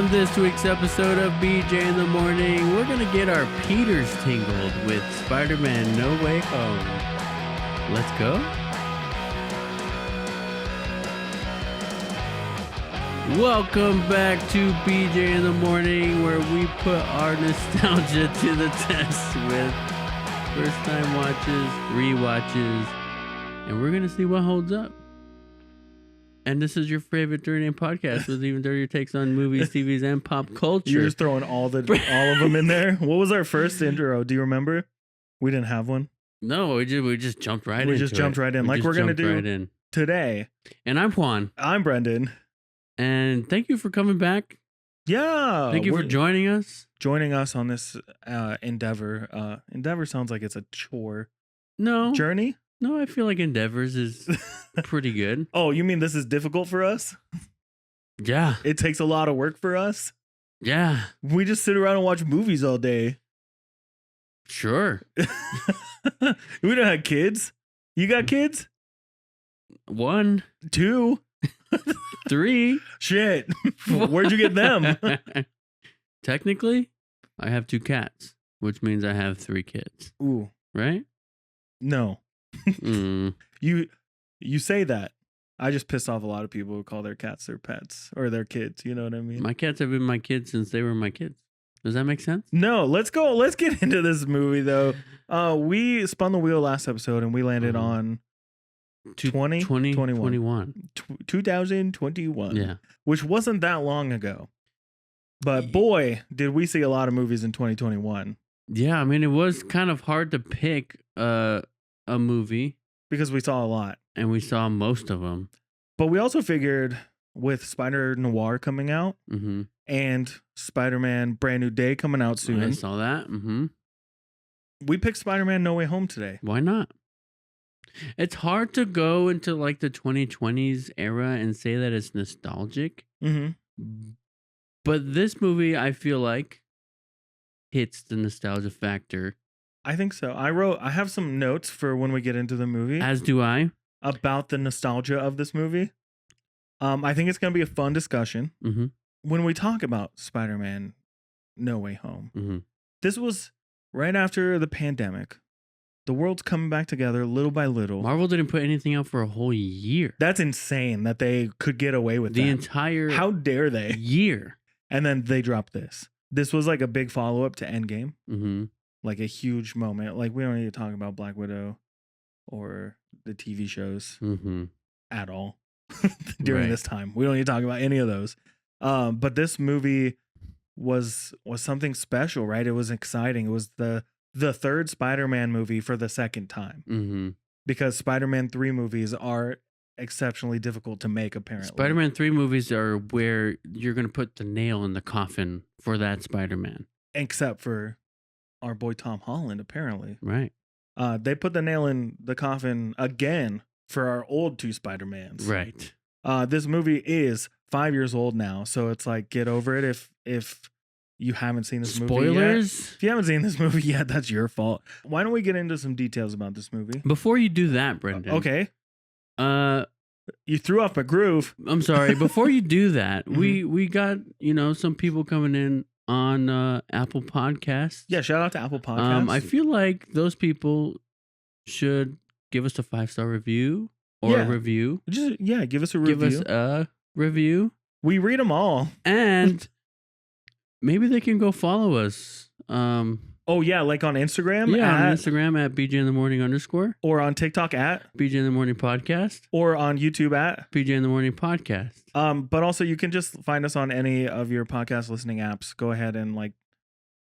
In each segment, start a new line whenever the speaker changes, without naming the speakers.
On this week's episode of BJ in the Morning, we're going to get our Peters tingled with Spider-Man No Way Home. Let's go. Welcome back to BJ in the Morning, where we put our nostalgia to the test with first-time watches, rewatches, and we're going to see what holds up. And this is your favorite Dirty Name podcast with even dirtier takes on movies, TVs, and pop culture.
You're just throwing all of them in there. What was our first intro? Do you remember? We didn't have one.
No, we just jumped right in.
We just jumped right in, like we're gonna do today.
And I'm Juan.
I'm Brendan.
And thank you for coming back.
Yeah,
thank you for joining us.
Joining us on this endeavor. Endeavor sounds like it's a chore.
No
journey.
No, I feel like Endeavors is pretty good.
Oh, you mean this is difficult for us?
Yeah.
It takes a lot of work for us?
Yeah.
We just sit around and watch movies all day.
Sure.
We don't have kids. You got kids?
1.
2.
3.
Shit. Where'd you get them?
Technically, I have 2 cats, which means I have 3 kids.
Ooh.
Right?
No. You say that. I just pissed off a lot of people who call their cats their pets or their kids. You know what I mean?
My cats have been my kids since they were my kids. Does that make sense?
No. Let's go. Let's get into this movie though. We spun the wheel last episode and we landed on 2021. Yeah. Which wasn't that long ago. But boy, did we see a lot of movies in 2021.
Yeah, I mean, it was kind of hard to pick a movie.
Because we saw a lot.
And we saw most of them.
But we also figured with Spider Noir coming out and Spider-Man Brand New Day coming out soon.
I saw that.
We picked Spider-Man No Way Home today.
Why not? It's hard to go into like the 2020s era and say that it's nostalgic. But this movie, I feel like, hits the nostalgia factor.
I think so. I have some notes for when we get into the movie.
As do I.
About the nostalgia of this movie. I think it's going to be a fun discussion. When we talk about Spider-Man No Way Home. This was right after the pandemic. The world's coming back together little by little.
Marvel didn't put anything out for a whole year.
That's insane that they could get away with
the
that.
Entire
How dare they?
Year.
And then they dropped this. This was like a big follow-up to Endgame. Like a huge moment. Like we don't need to talk about Black Widow or the TV shows at all during this time. We don't need to talk about any of those. But this movie was something special, right? It was exciting. It was the third Spider-Man movie for the second time. Because Spider-Man 3 movies are exceptionally difficult to make, apparently.
Spider-Man 3 movies are where you're going to put the nail in the coffin for that Spider-Man. Except
for our boy Tom Holland, apparently.
Right.
They put the nail in the coffin again for our old 2 Spider-Mans.
Right.
This movie is 5 years old now, so it's like, get over it if you haven't seen this movie yet.
Spoilers?
If you haven't seen this movie yet, that's your fault. Why don't we get into some details about this movie?
Before you do that, Brendan.
Okay. You threw off my groove.
I'm sorry. Before you do that, we got, some people coming in on Apple Podcasts.
Yeah, shout out to Apple Podcasts.
I feel like those people should give us a 5-star review or a review.
Give us a review.
Give us a review.
We read them all.
And maybe they can go follow us.
Oh, yeah, like on Instagram?
Yeah, on Instagram at BJ in the Morning _.
Or on TikTok at
BJ in the Morning Podcast.
Or on YouTube at
BJ in the Morning Podcast.
But also you can just find us on any of your podcast listening apps. Go ahead and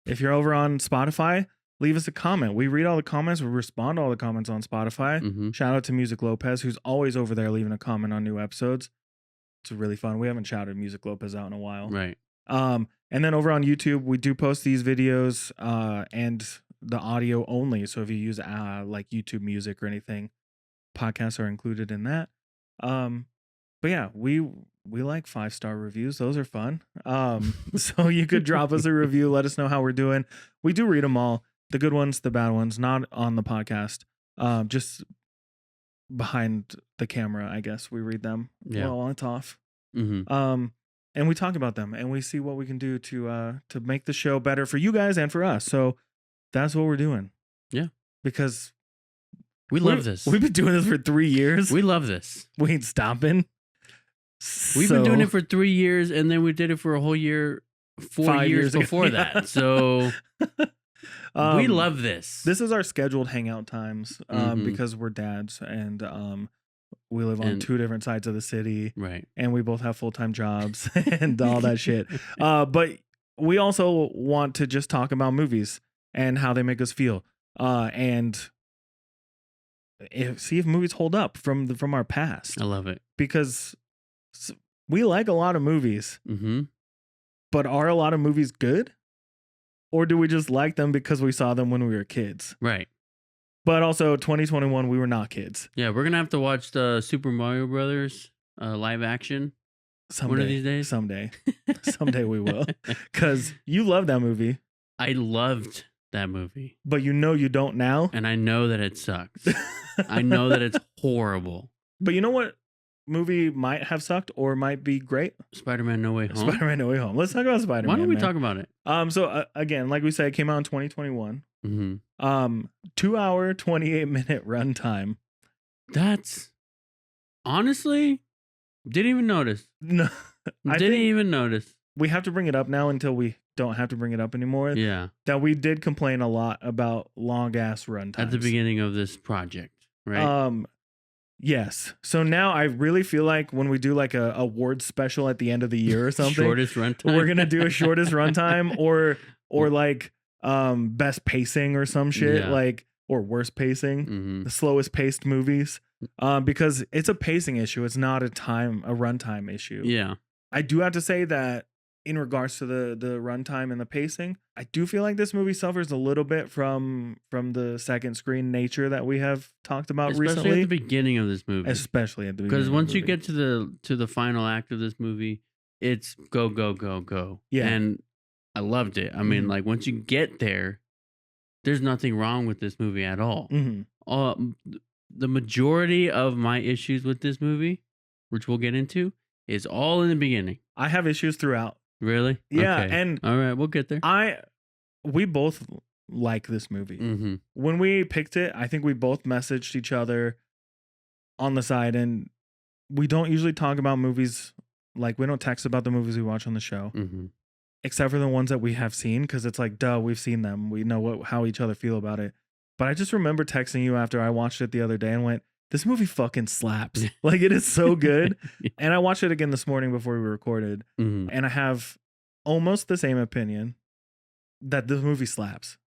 if you're over on Spotify, leave us a comment. We read all the comments. We respond to all the comments on Spotify. Shout out to Music Lopez, who's always over there leaving a comment on new episodes. It's really fun. We haven't shouted Music Lopez out in a while.
Right.
And then over on YouTube, we do post these videos and the audio only. So if you use like YouTube Music or anything, podcasts are included in that. But yeah, we like 5-star reviews. Those are fun. So you could drop us a review. Let us know how we're doing. We do read them all. The good ones, the bad ones, not on the podcast. Just behind the camera, I guess we read them.
Yeah.
Well, it's off. and we talk about them, and we see what we can do to make the show better for you guys and for us. So that's what we're doing.
Yeah.
Because
we love this.
We've been doing this for 3 years.
We love this.
We ain't stopping.
We've been doing it for 3 years, and then we did it for a whole year, 4 years before that. So we love this.
This is our scheduled hangout times because we're dads, and we live on 2 different sides of the city.
Right.
And we both have full-time jobs and all that shit. But we also want to just talk about movies and how they make us feel. And see if movies hold up from our past.
I love it.
Because we like a lot of movies. But are a lot of movies good? Or do we just like them because we saw them when we were kids?
Right.
But also 2021, we were not kids.
Yeah, we're going to have to watch the Super Mario Brothers live action
someday,
one of these days.
Someday. Someday we will. Because you love that movie.
I loved that movie.
But you know you don't now.
And I know that it sucks. I know that it's horrible.
But you know what movie might have sucked or might be great?
Spider-Man No Way Home.
Spider-Man No Way Home. Let's talk about Spider-Man.
Why don't we talk about it?
So again, like we said, it came out in 2021. 2 hour, 28-minute runtime.
That's honestly didn't even notice.
No,
didn't even notice.
We have to bring it up now until we don't have to bring it up anymore.
Yeah.
That we did complain a lot about long ass runtimes
at the beginning of this project, right?
Yes. So now I really feel like when we do like a award special at the end of the year or something,
shortest runtime,
we're gonna do a shortest runtime or like best pacing or some shit, like, or worst pacing, the slowest paced movies, because it's a pacing issue. It's not a runtime issue.
Yeah.
I do have to say that in regards to the runtime and the pacing, I do feel like this movie suffers a little bit from the second screen nature that we have talked about recently.
Especially at the beginning of this movie.
Especially at the beginning.
Because once you get to the final act of this movie, it's go, go, go, go.
Yeah.
And I loved it. I mean, like, once you get there, there's nothing wrong with this movie at all. The majority of my issues with this movie, which we'll get into, is all in the beginning.
I have issues throughout.
Really?
Yeah.
Okay.
And
all right, we'll get there.
We both like this movie. When we picked it, I think we both messaged each other on the side, and we don't usually talk about movies. Like, we don't text about the movies we watch on the show. Except for the ones that we have seen, because it's like, duh, we've seen them. We know how each other feel about it. But I just remember texting you after I watched it the other day and went, this movie fucking slaps. Like, it is so good. And I watched it again this morning before we recorded. And I have almost the same opinion that this movie slaps.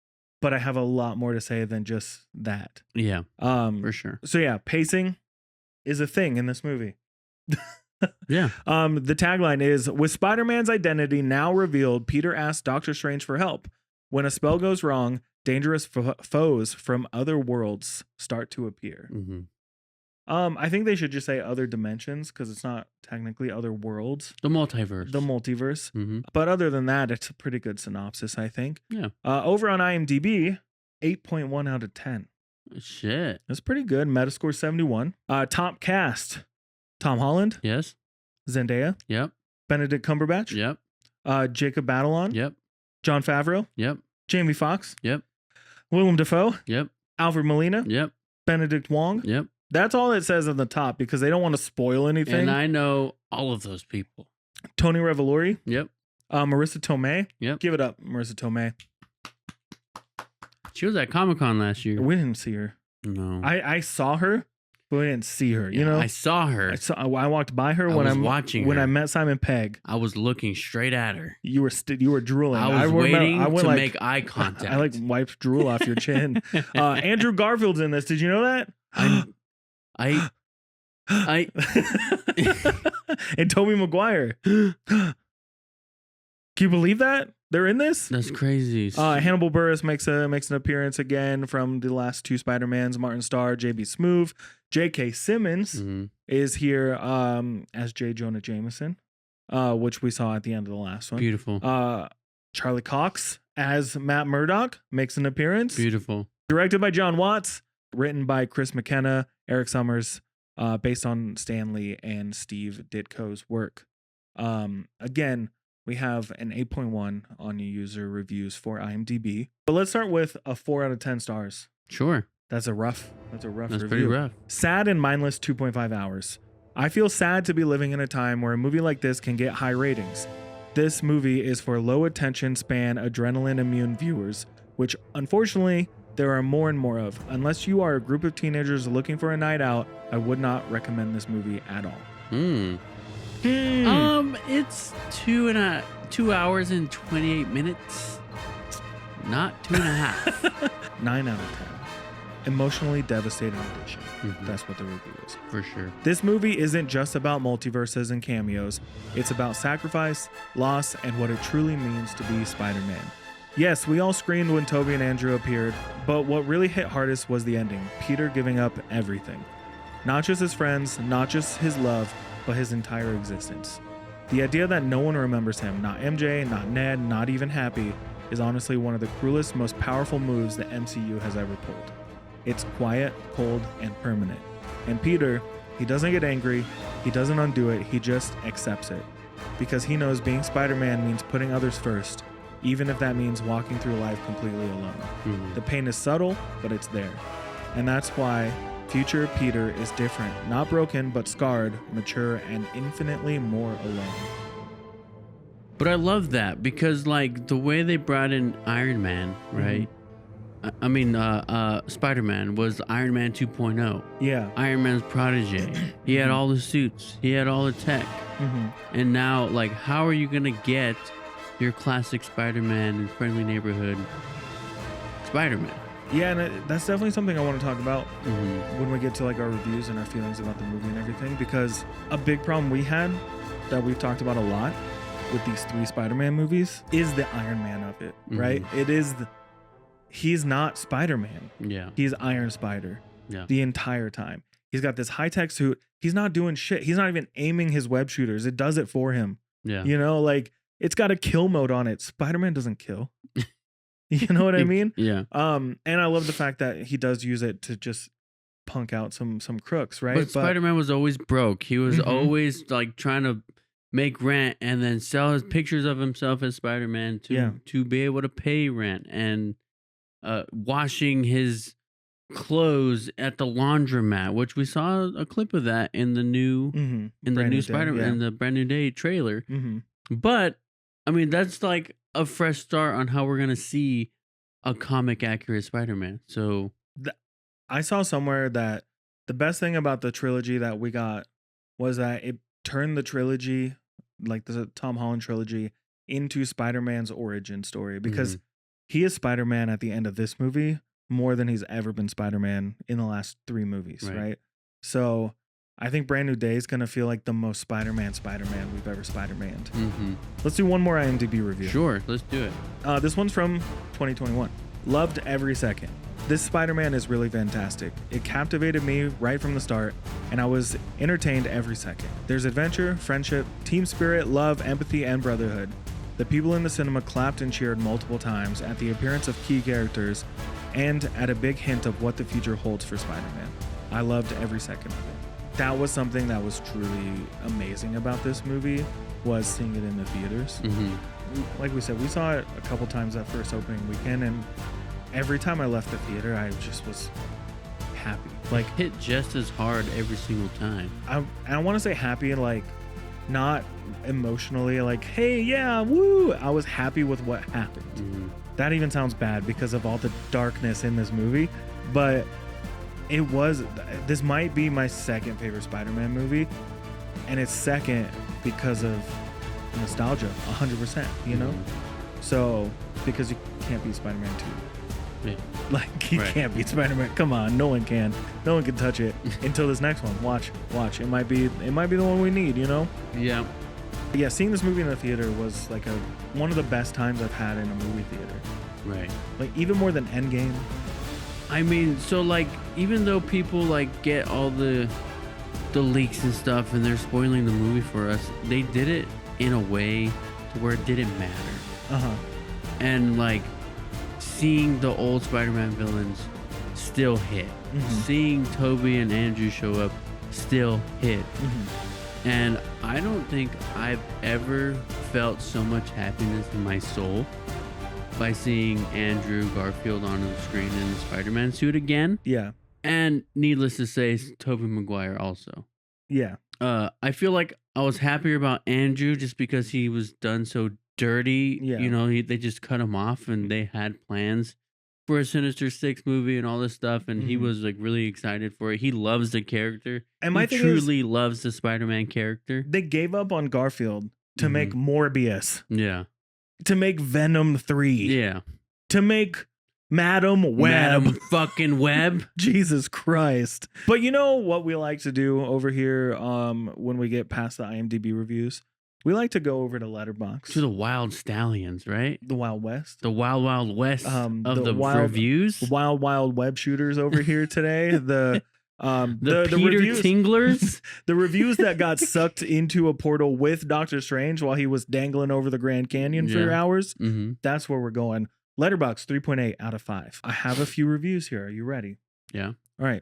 But I have a lot more to say than just that.
Yeah, for sure.
So yeah, pacing is a thing in this movie.
Yeah.
The tagline is, with Spider-Man's identity now revealed, Peter asks Doctor Strange for help. When a spell goes wrong, dangerous foes from other worlds start to appear. I think they should just say other dimensions, because it's not technically other worlds.
The multiverse.
The multiverse. But other than that, it's a pretty good synopsis, I think.
Yeah.
Over on IMDb, 8.1 out of 10.
Shit.
That's pretty good. Metascore 71. Top cast. Tom Holland.
Yes.
Zendaya.
Yep.
Benedict Cumberbatch.
Yep.
Jacob Batalon.
Yep.
John Favreau.
Yep.
Jamie Foxx.
Yep.
Willem Dafoe.
Yep.
Alfred Molina.
Yep.
Benedict Wong.
Yep.
That's all it says on the top, because they don't want to spoil anything.
And I know all of those people.
Tony Revolori.
Yep.
Marissa Tomei.
Yep.
Give it up, Marissa Tomei.
She was at Comic-Con last year.
We didn't see her.
No.
I saw her, but we didn't see her. You know,
I saw her.
I walked by her when I met Simon Pegg.
I was looking straight at her.
You were drooling.
I was waiting to make eye contact.
I like wiped drool off your chin. Andrew Garfield's in this. Did you know that?
I
and Tobey Maguire. Can you believe that they're in this?
That's crazy.
Hannibal Buress makes an appearance again from the last 2 Spider-Mans. Martin Starr, J.B. Smoove, J.K. Simmons is here as J. Jonah Jameson, which we saw at the end of the last one.
Beautiful.
Charlie Cox as Matt Murdock makes an appearance.
Beautiful.
Directed by John Watts, written by Chris McKenna, Eric Summers, based on Stan Lee and Steve Ditko's work. Again, we have an 8.1 on user reviews for IMDb. But let's start with a 4 out of 10 stars.
Sure.
That's a rough
That's
review.
pretty rough.
Sad and mindless 2.5 hours. I feel sad to be living in a time where a movie like this can get high ratings. This movie is for low attention span, adrenaline immune viewers, which unfortunately there are more and more of. Unless you are a group of teenagers looking for a night out, I would not recommend this movie at all.
It's 2 hours and 28 minutes. Not 2.5.
9 out of 10. Emotionally devastating edition. That's what the review is.
For sure.
This movie isn't just about multiverses and cameos. It's about sacrifice, loss, and what it truly means to be Spider-Man. Yes, we all screamed when Tobey and Andrew appeared, but what really hit hardest was the ending. Peter giving up everything. Not just his friends, not just his love, but his entire existence. The idea that no one remembers him, not MJ, not Ned, not even Happy, is honestly one of the cruelest, most powerful moves the MCU has ever pulled. It's quiet, cold, and permanent. And Peter, he doesn't get angry, he doesn't undo it, he just accepts it. Because he knows being Spider-Man means putting others first, even if that means walking through life completely alone. The pain is subtle, but it's there. And that's why future Peter is different, not broken, but scarred, mature, and infinitely more alone.
But I love that because like the way they brought in Iron Man, right? I mean, Spider-Man was Iron Man 2.0.
Yeah.
Iron Man's protege. He had all the suits. He had all the tech. And now, like, how are you going to get your classic Spider-Man in Friendly Neighborhood Spider-Man?
Yeah, and that's definitely something I want to talk about when we get to like our reviews and our feelings about the movie and everything. Because a big problem we had that we've talked about a lot with these 3 Spider-Man movies is the Iron Man of it, right? It is... He's not Spider-Man.
Yeah.
He's Iron Spider.
Yeah.
The entire time. He's got this high-tech suit. He's not doing shit. He's not even aiming his web shooters. It does it for him.
Yeah.
You know, like it's got a kill mode on it. Spider-Man doesn't kill. You know what I mean?
Yeah.
And I love the fact that he does use it to just punk out some crooks, right?
But Spider-Man was always broke. He was always like trying to make rent and then sell his pictures of himself as Spider-Man to be able to pay rent and washing his clothes at the laundromat, which we saw a clip of that in the new Spider-Man in the Brand New Day trailer. But I mean, that's like a fresh start on how we're gonna see a comic accurate Spider-Man. So
I saw somewhere that the best thing about the trilogy that we got was that it turned the trilogy, like the Tom Holland trilogy, into Spider-Man's origin story because he is Spider-Man at the end of this movie more than he's ever been Spider-Man in the last 3 movies, right? So I think Brand New Day is going to feel like the most Spider-Man we've ever Spider-Man'd. Let's do one more IMDb review.
Sure, let's do it.
This one's from 2021. Loved every second. This Spider-Man is really fantastic. It captivated me right from the start, and I was entertained every second. There's adventure, friendship, team spirit, love, empathy, and brotherhood. The people in the cinema clapped and cheered multiple times at the appearance of key characters and at a big hint of what the future holds for Spider-Man. I loved every second of it. That was something that was truly amazing about this movie, was seeing it in the theaters. Like we said, we saw it a couple times that first opening weekend, and every time I left the theater, I just was happy. Like,
hit just as hard every single time.
I want to say happy, like, not emotionally like, hey, yeah, woo. I was happy with what happened. That even sounds bad because of all the darkness in this movie, but this might be my second favorite Spider-Man movie, and it's second because of nostalgia, 100%, you know? So, because you can't beat Spider-Man 2.
Yeah.
Like, you can't beat Spider-Man. Come on, no one can. No one can touch it until this next one. Watch. It might be the one we need, you know?
Yeah.
Yeah, seeing this movie in the theater was like one of the best times I've had in a movie theater.
Right.
Like, even more than Endgame.
I mean, so like, even though people like get all the leaks and stuff and they're spoiling the movie for us, they did it in a way to where it didn't matter. And like, seeing the old Spider-Man villains still hit. Seeing Tobey and Andrew show up still hit. And I don't think I've ever felt so much happiness in my soul by seeing Andrew Garfield on the screen in the Spider-Man suit again.
Yeah.
And needless to say, Tobey Maguire also.
Yeah.
I feel like I was happier about Andrew just because he was done so dirty.
Yeah.
You know, they just cut him off and they had plans for a Sinister Six movie and all this stuff. And he was like really excited for it. He loves the character.
And my
he
thing
truly loves the Spider-Man character.
They gave up on Garfield to make Morbius.
Yeah.
To make Venom 3.
Yeah.
To make Madam Web.
Madam fucking Web.
Jesus Christ. But you know what we like to do over here when we get past the IMDb reviews? We like to go over to Letterboxd.
To the Wild Stallions, right?
The Wild West.
The Wild Wild West of the
wild,
reviews.
Wild web shooters over here today. The
Peter
reviews,
Tinglers.
The reviews that got sucked into a portal with Doctor Strange while he was dangling over the Grand Canyon for hours. That's where we're going. Letterboxd 3.8 out of 5. I have a few reviews here. Are you ready?
Yeah.
All right.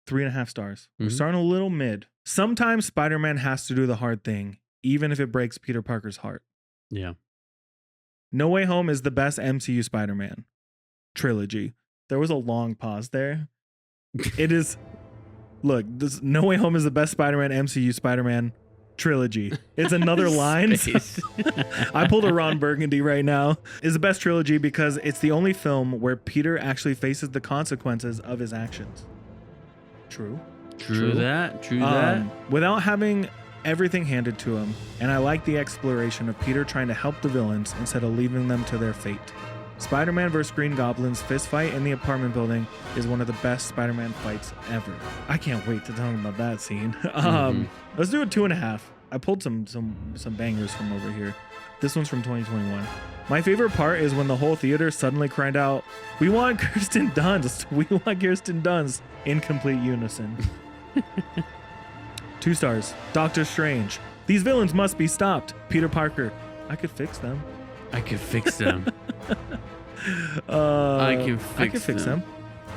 3.5 stars. We're starting a little mid. Sometimes Spider-Man has to do the hard thing, even if it breaks Peter Parker's heart.
Yeah.
No Way Home is the best MCU Spider-Man trilogy. There was a long pause there. It is. Look, this No Way Home is the best Spider-Man MCU Spider-Man trilogy. It's another line. I pulled a Ron Burgundy right now. It's the best trilogy because it's the only film where Peter actually faces the consequences of his actions. True that. Without having everything handed to him, and I like the exploration of Peter trying to help the villains instead of leaving them to their fate. Spider-Man vs. Green Goblin's fist fight in the apartment building is one of the best Spider-Man fights ever. I can't wait to talk about that scene. Let's do a 2.5. I pulled some bangers from over here. This one's from 2021. My favorite part is when the whole theater suddenly cried out, "We want Kirsten Dunst! We want Kirsten Dunst!" in complete unison. 2 stars. Doctor Strange. These villains must be stopped. Peter Parker. I could fix them.
I could fix them.
I can fix them.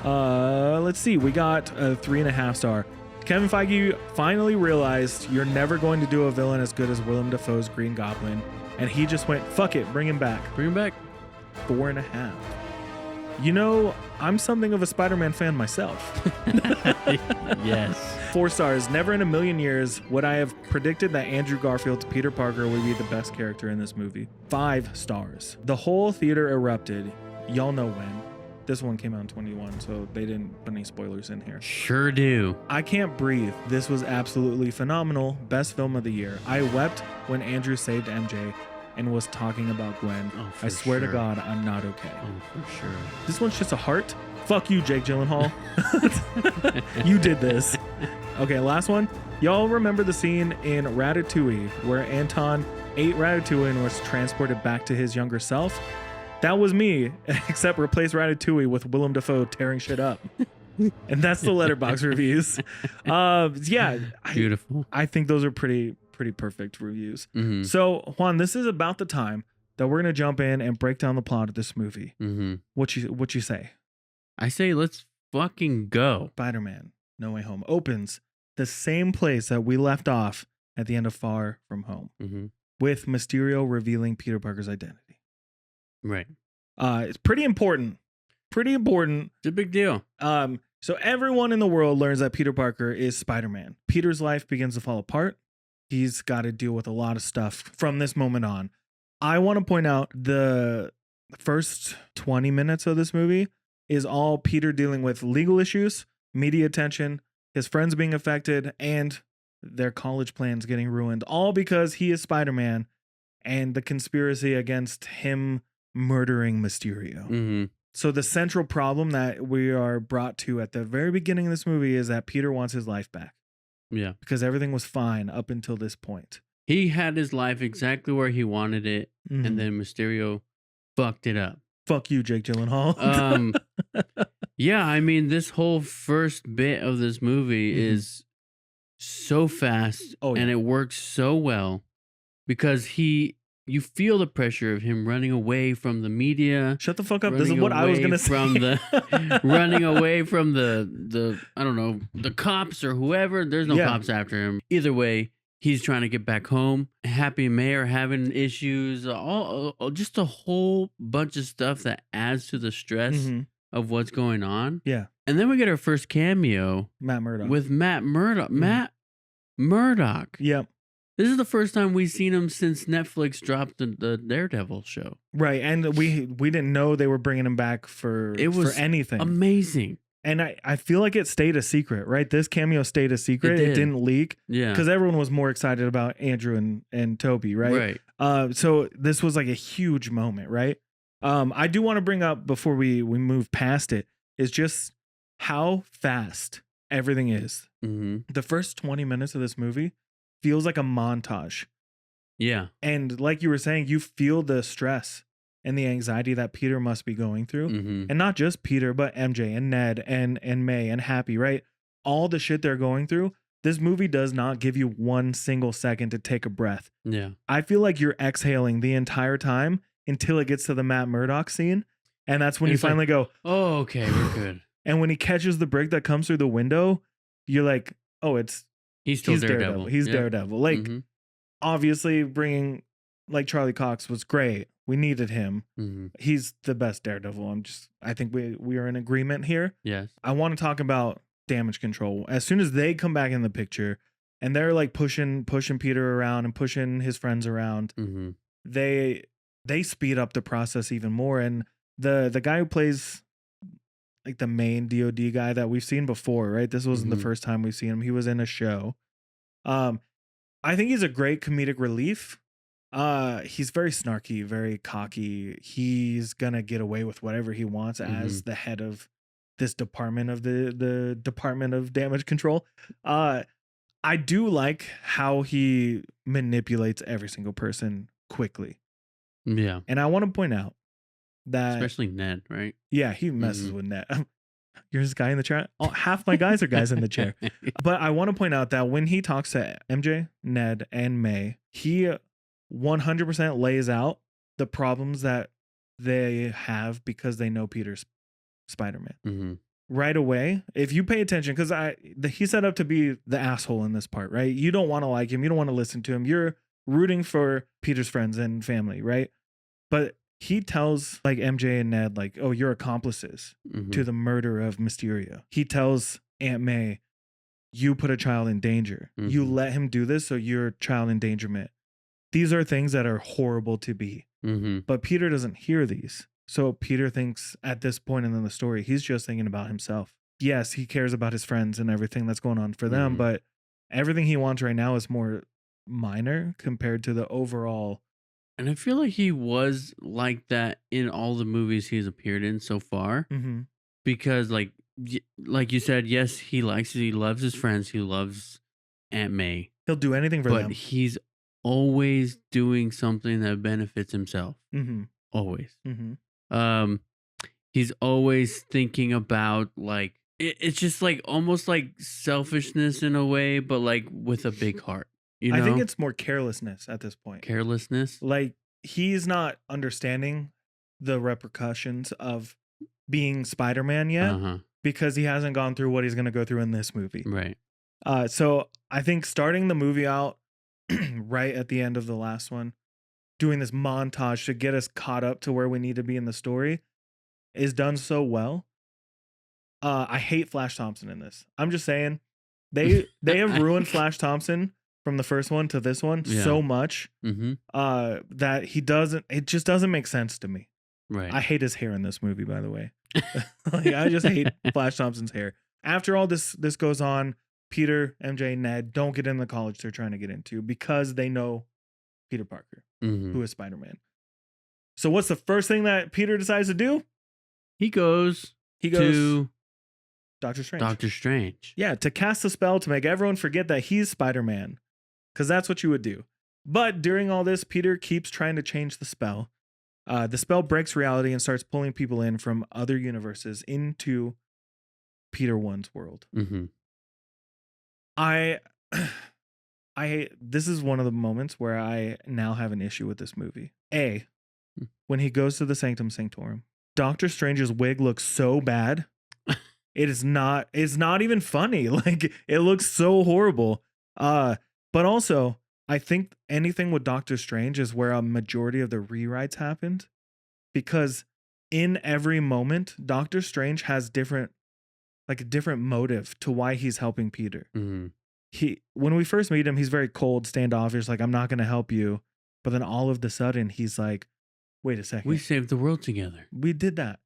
Let's see. We got a 3.5 star. Kevin Feige finally realized you're never going to do a villain as good as Willem Dafoe's Green Goblin. And he just went, fuck it, bring him back. 4.5. You know, I'm something of a Spider-Man fan myself.
Yes.
4 stars. Never in a million years would I have predicted that Andrew Garfield's Peter Parker would be the best character in this movie. 5 stars. The whole theater erupted. Y'all know when. This one came out in 21, so they didn't put any spoilers in here.
Sure do.
I Can't Breathe. This was absolutely phenomenal. Best film of the year. I wept when Andrew saved MJ and was talking about Gwen.
Oh,
I swear to God, I'm not okay.
Oh, for sure.
This one's just a heart. Fuck you, Jake Gyllenhaal. You did this. Okay, last one. Y'all remember the scene in Ratatouille where Anton ate Ratatouille and was transported back to his younger self? That was me, except replace Ratatouille with Willem Dafoe tearing shit up. And that's the Letterboxd reviews. Yeah.
Beautiful.
I think those are pretty perfect reviews. So, Juan, this is about the time that we're going to jump in and break down the plot of this movie. What you say?
I say let's fucking go.
Spider-Man No Way Home opens the same place that we left off at the end of Far From Home, with Mysterio revealing Peter Parker's identity.
Right.
It's pretty important.
It's a big deal.
So everyone in the world learns that Peter Parker is Spider-Man. Peter's life begins to fall apart. He's got to deal with a lot of stuff from this moment on. I want to point out the first 20 minutes of this movie is all Peter dealing with legal issues, media attention, his friends being affected, and their college plans getting ruined, all because he is Spider-Man and the conspiracy against him murdering Mysterio. So the central problem that we are brought to at the very beginning of this movie is that Peter wants his life back.
Yeah.
Because everything was fine up until this point.
He had his life exactly where he wanted it, and then Mysterio fucked it up.
Fuck you, Jake Gyllenhaal.
Yeah, I mean, this whole first bit of this movie is so fast, and it works so well because you feel the pressure of him running away from the media.
Shut the fuck up. This is what I was going to say.
Running away from the I don't know, the cops or whoever. There's no cops after him. Either way, he's trying to get back home. Happy and May are having issues. Just a whole bunch of stuff that adds to the stress of what's going on.
Yeah.
And then we get our first cameo.
Matt Murdock.
With Matt Murdock. Matt Murdock.
Yep.
This is the first time we've seen him since Netflix dropped the Daredevil show.
Right. And we didn't know they were bringing him back for anything.
Amazing.
And I feel like it stayed a secret, right? This cameo stayed a secret. It didn't leak.
Yeah.
Because everyone was more excited about Andrew and Toby, right?
Right.
So this was like a huge moment, right? I do want to bring up before we move past it is just how fast everything is. The first 20 minutes of this movie feels like a montage.
Yeah.
And like you were saying, you feel the stress and the anxiety that Peter must be going through. And not just Peter, but MJ and Ned and May and Happy, right? All the shit they're going through. This movie does not give you one single second to take a breath.
Yeah.
I feel like you're exhaling the entire time until it gets to the Matt Murdock scene. And that's when you finally go,
oh, okay, we're good.
And when he catches the brick that comes through the window, you're like, oh,
he's Daredevil.
He's Daredevil. Like, obviously bringing like Charlie Cox was great. We needed him. He's the best Daredevil. I think we are in agreement here.
Yes.
I want to talk about damage control. As soon as they come back in the picture and they're like pushing Peter around and pushing his friends around, they speed up the process even more. And the guy who plays like the main DOD guy that we've seen before, right? This wasn't the first time we've seen him. He was in a show. I think he's a great comedic relief. He's very snarky, very cocky. He's gonna get away with whatever he wants as the head of this department of the Department of Damage Control. I do like how he manipulates every single person quickly.
Yeah.
And I want to point out that
especially Ned, right?
Yeah, he messes with Ned. You're this guy in the chair. Half my guys are guys in the chair. But I want to point out that when he talks to MJ, Ned, and May, he 100% lays out the problems that they have because they know Peter's Spider-Man. Right away, if you pay attention, because he's set up to be the asshole in this part, right? You don't want to like him. You don't want to listen to him. You're rooting for Peter's friends and family, right? But he tells like MJ and Ned, like, oh, you're accomplices to the murder of Mysterio. He tells Aunt May, you put a child in danger. You let him do this, so you're child endangerment. These are things that are horrible to be. But Peter doesn't hear these. So Peter thinks at this point in the story, he's just thinking about himself. Yes, he cares about his friends and everything that's going on for them, but everything he wants right now is more minor compared to the overall.
And I feel like he was like that in all the movies he's appeared in so far. Because like you said, yes, he loves his friends. He loves Aunt May.
He'll do anything for them.
But he's always doing something that benefits himself. Always. He's always thinking about like, it's just like almost like selfishness in a way, but like with a big heart. You know?
I think it's more carelessness at this point.
Carelessness?
Like, he's not understanding the repercussions of being Spider-Man yet because he hasn't gone through what he's going to go through in this movie.
Right.
So I think starting the movie out right at the end of the last one, doing this montage to get us caught up to where we need to be in the story is done so well. I hate Flash Thompson in this. I'm just saying they have ruined Flash Thompson from the first one to this one so much that it just doesn't make sense to me.
Right.
I hate his hair in this movie, by the way. Like, I just hate Flash Thompson's hair. After all this goes on, Peter, MJ, Ned don't get in the college they're trying to get into because they know Peter Parker, who is Spider-Man. So what's the first thing that Peter decides to do?
He goes to
Doctor Strange.
Doctor Strange.
Yeah, to cast a spell to make everyone forget that he's Spider-Man. Because that's what you would do. But during all this, Peter keeps trying to change the spell. The spell breaks reality and starts pulling people in from other universes into Peter 1's world. This is one of the moments where I now have an issue with this movie. When he goes to the Sanctum Sanctorum, Doctor Strange's wig looks so bad. It's not even funny. Like, it looks so horrible. But also, I think anything with Doctor Strange is where a majority of the rewrites happened, because in every moment, Doctor Strange has a different motive to why he's helping Peter. When we first meet him, he's very cold, standoffish, like, I'm not going to help you. But then all of the sudden, he's like, wait a second.
We saved the world together.
We did that.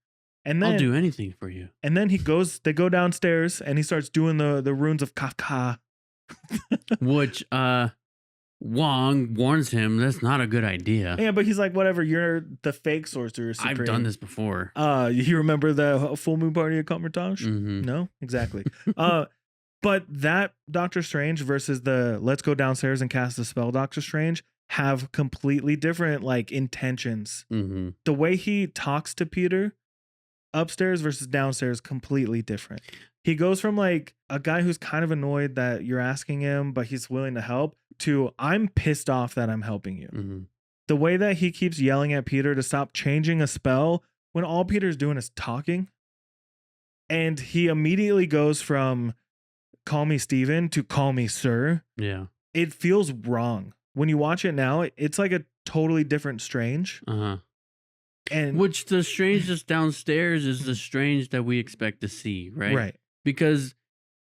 And then
I'll do anything for you.
And then they go downstairs and he starts doing the runes of Kafka.
Which Wong warns him that's not a good idea.
Yeah, but he's like, whatever, you're the fake sorcerer supreme.
I've done this before.
You remember the full moon party at Comertage? No? Exactly. But that Doctor Strange versus the let's go downstairs and cast the spell Doctor Strange have completely different intentions. The way he talks to Peter upstairs versus downstairs, completely different. He goes from a guy who's kind of annoyed that you're asking him, but he's willing to help, to I'm pissed off that I'm helping you. The way that he keeps yelling at Peter to stop changing a spell when all Peter's doing is talking. And he immediately goes from call me Steven to call me sir.
Yeah.
It feels wrong. When you watch it now, it's like a totally different Strange. And
which the Strange that's downstairs is the Strange that we expect to see, right?
Right.
Because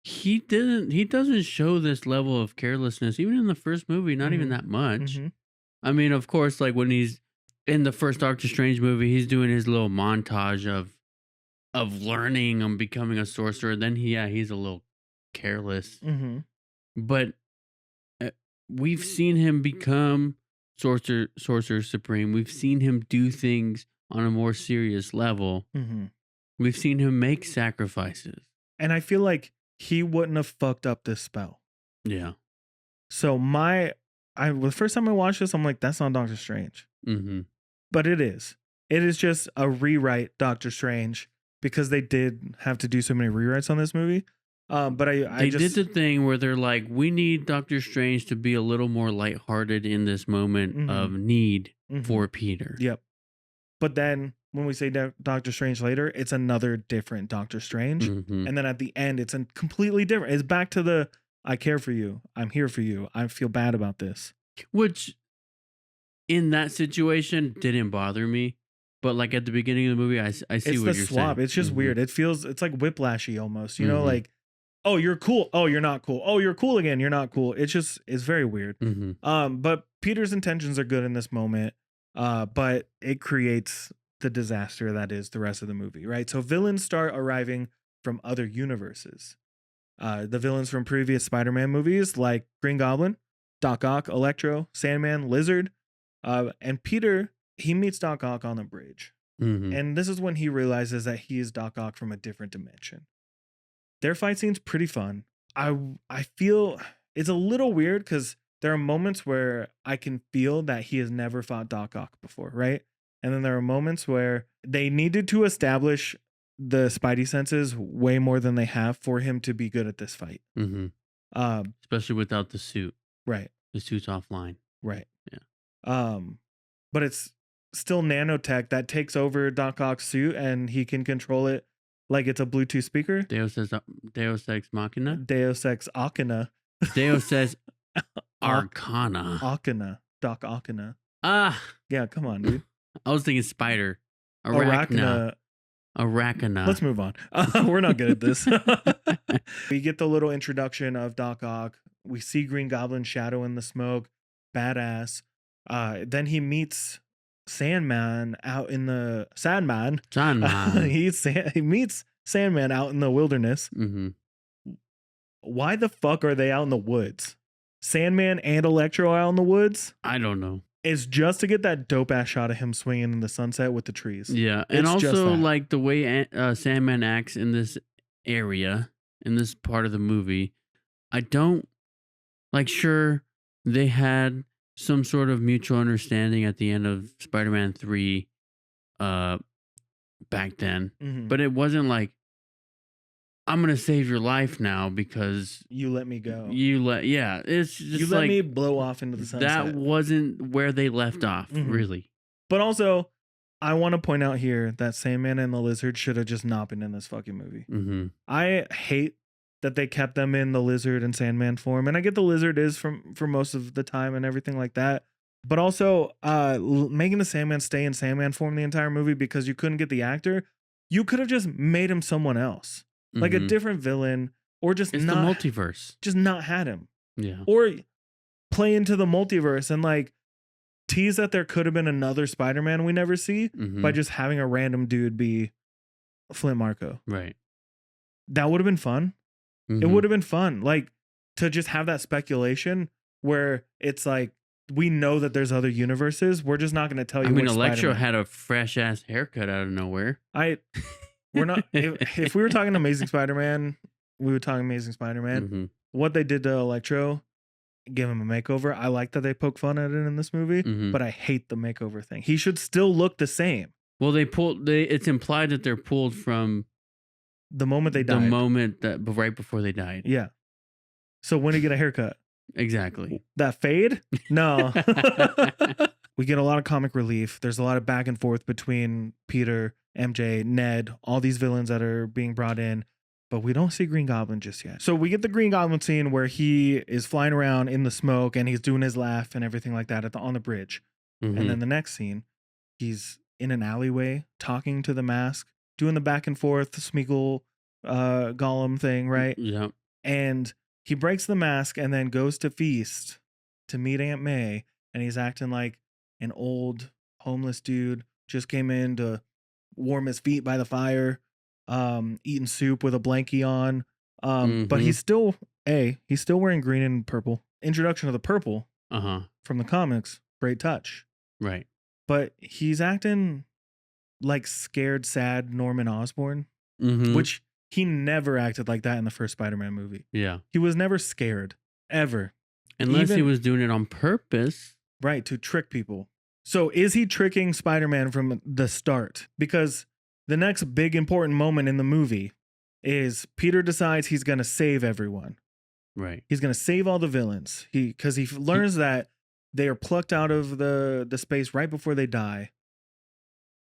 he doesn't show this level of carelessness even in the first movie, not even that much. I mean, of course, when he's in the first Doctor Strange movie, he's doing his little montage of learning and becoming a sorcerer. Then he's a little careless. But we've seen him become sorcerer supreme. We've seen him do things on a more serious level. We've seen him make sacrifices.
And I feel like he wouldn't have fucked up this spell.
Yeah.
So the first time I watched this, I'm like, that's not Doctor Strange. But it is. It is just a rewrite Doctor Strange, because they did have to do so many rewrites on this movie. But they
did the thing where they're like, we need Doctor Strange to be a little more lighthearted in this moment of need for Peter.
Yep. But then when we say Doctor Strange later, it's another different Doctor Strange. And then at the end, it's a completely different. It's back to the, I care for you. I'm here for you. I feel bad about this.
Which in that situation didn't bother me. But at the beginning of the movie, I see what you're saying. It's the swap.
It's just weird. It's like whiplashy almost, you know, oh, you're cool. Oh, you're not cool. Oh, you're cool again. You're not cool. It's very weird. But Peter's intentions are good in this moment. But it creates the disaster that is the rest of the movie, right? So villains start arriving from other universes. The villains from previous Spider-Man movies, like Green Goblin, Doc Ock, Electro, Sandman, Lizard, and Peter, he meets Doc Ock on the bridge. And this is when he realizes that he is Doc Ock from a different dimension. Their fight scene's pretty fun. I feel it's a little weird because there are moments where I can feel that he has never fought Doc Ock before, right? And then there are moments where they needed to establish the Spidey senses way more than they have for him to be good at this fight.
Especially without the suit.
Right.
The suit's offline.
Right.
Yeah.
But it's still nanotech that takes over Doc Ock's suit, and he can control it like it's a Bluetooth speaker.
Deus Ex Machina.
Deus Ex Arcana.
Deus Ex Arcana.
Arcana. Doc Arcana. Yeah, come on, dude.
I was thinking spider.
Arachna. Let's move on. We're not good at this. We get the little introduction of Doc Ock. We see Green Goblin shadow in the smoke. Badass. Then he meets Sandman out in the Sandman. He meets Sandman out in the wilderness. Why the fuck are they out in the woods? Sandman and Electro out in the woods?
I don't know.
It's just to get that dope ass shot of him swinging in the sunset with the trees.
Yeah, and also the way Sandman acts in this area, in this part of the movie, I don't sure they had some sort of mutual understanding at the end of Spider-Man 3 back then. But it wasn't I'm going to save your life now because
you let me go.
It's just
you let me blow off into the sunset.
That wasn't where they left off, really.
But also, I want to point out here that Sandman and the Lizard should have just not been in this fucking movie. I hate that they kept them in the Lizard and Sandman form. And I get the Lizard is for most of the time and everything like that. But also making the Sandman stay in Sandman form the entire movie because you couldn't get the actor. You could have just made him someone else. Like a different villain, or just
it's
not
the multiverse.
Just not had him.
Yeah.
Or play into the multiverse and like tease that there could have been another Spider-Man we never see by just having a random dude be Flint Marko.
Right.
That would have been fun. It would have been fun. Like to just have that speculation where it's like, we know that there's other universes. We're just not going to tell you.
I mean,
Electro
had a fresh ass haircut out of nowhere.
We're not. if we were talking Amazing Spider-Man, we would talk Amazing Spider-Man. What they did to Electro, give him a makeover. I like that they poke fun at it in this movie, but I hate the makeover thing. He should still look the same.
Well, it's implied that they're pulled from
the moment they died.
The moment that right before they died.
Yeah. So when did he get a haircut?
Exactly.
That fade? No. We get a lot of comic relief. There's a lot of back and forth between Peter, MJ, Ned, all these villains that are being brought in, but we don't see Green Goblin just yet. So we get the Green Goblin scene where he is flying around in the smoke and he's doing his laugh and everything like that on the bridge. And then the next scene, he's in an alleyway talking to the mask, doing the back and forth Smeagol Gollum thing, right?
Yeah.
And he breaks the mask and then goes to Feast to meet Aunt May. And he's acting like an old homeless dude, just came in to warm his feet by the fire, eating soup with a blankie on. But he's still wearing green and purple. Introduction of the purple from the comics. Great touch.
Right.
But he's acting like scared, sad Norman Osborn, which he never acted like that in the first Spider-Man movie.
Yeah.
He was never scared, ever.
Unless he was doing it on purpose.
Right, to trick people. So is he tricking Spider-Man from the start? Because the next big important moment in the movie is Peter decides he's going to save everyone.
Right.
He's going to save all the villains. Because he learns that they are plucked out of the space right before they die.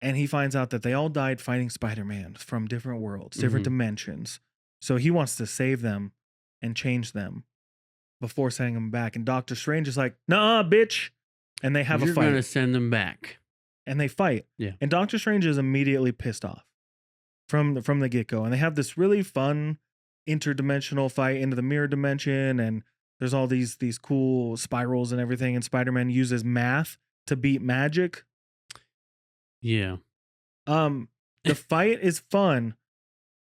And he finds out that they all died fighting Spider-Man from different worlds, different dimensions. So he wants to save them and change them before sending them back. And Doctor Strange is like, nah, bitch. And they have a fight.
You're going to send them back.
And they fight.
Yeah.
And Doctor Strange is immediately pissed off from the get-go. And they have this really fun interdimensional fight into the mirror dimension. And there's all these cool spirals and everything. And Spider-Man uses math to beat magic.
Yeah.
The fight is fun,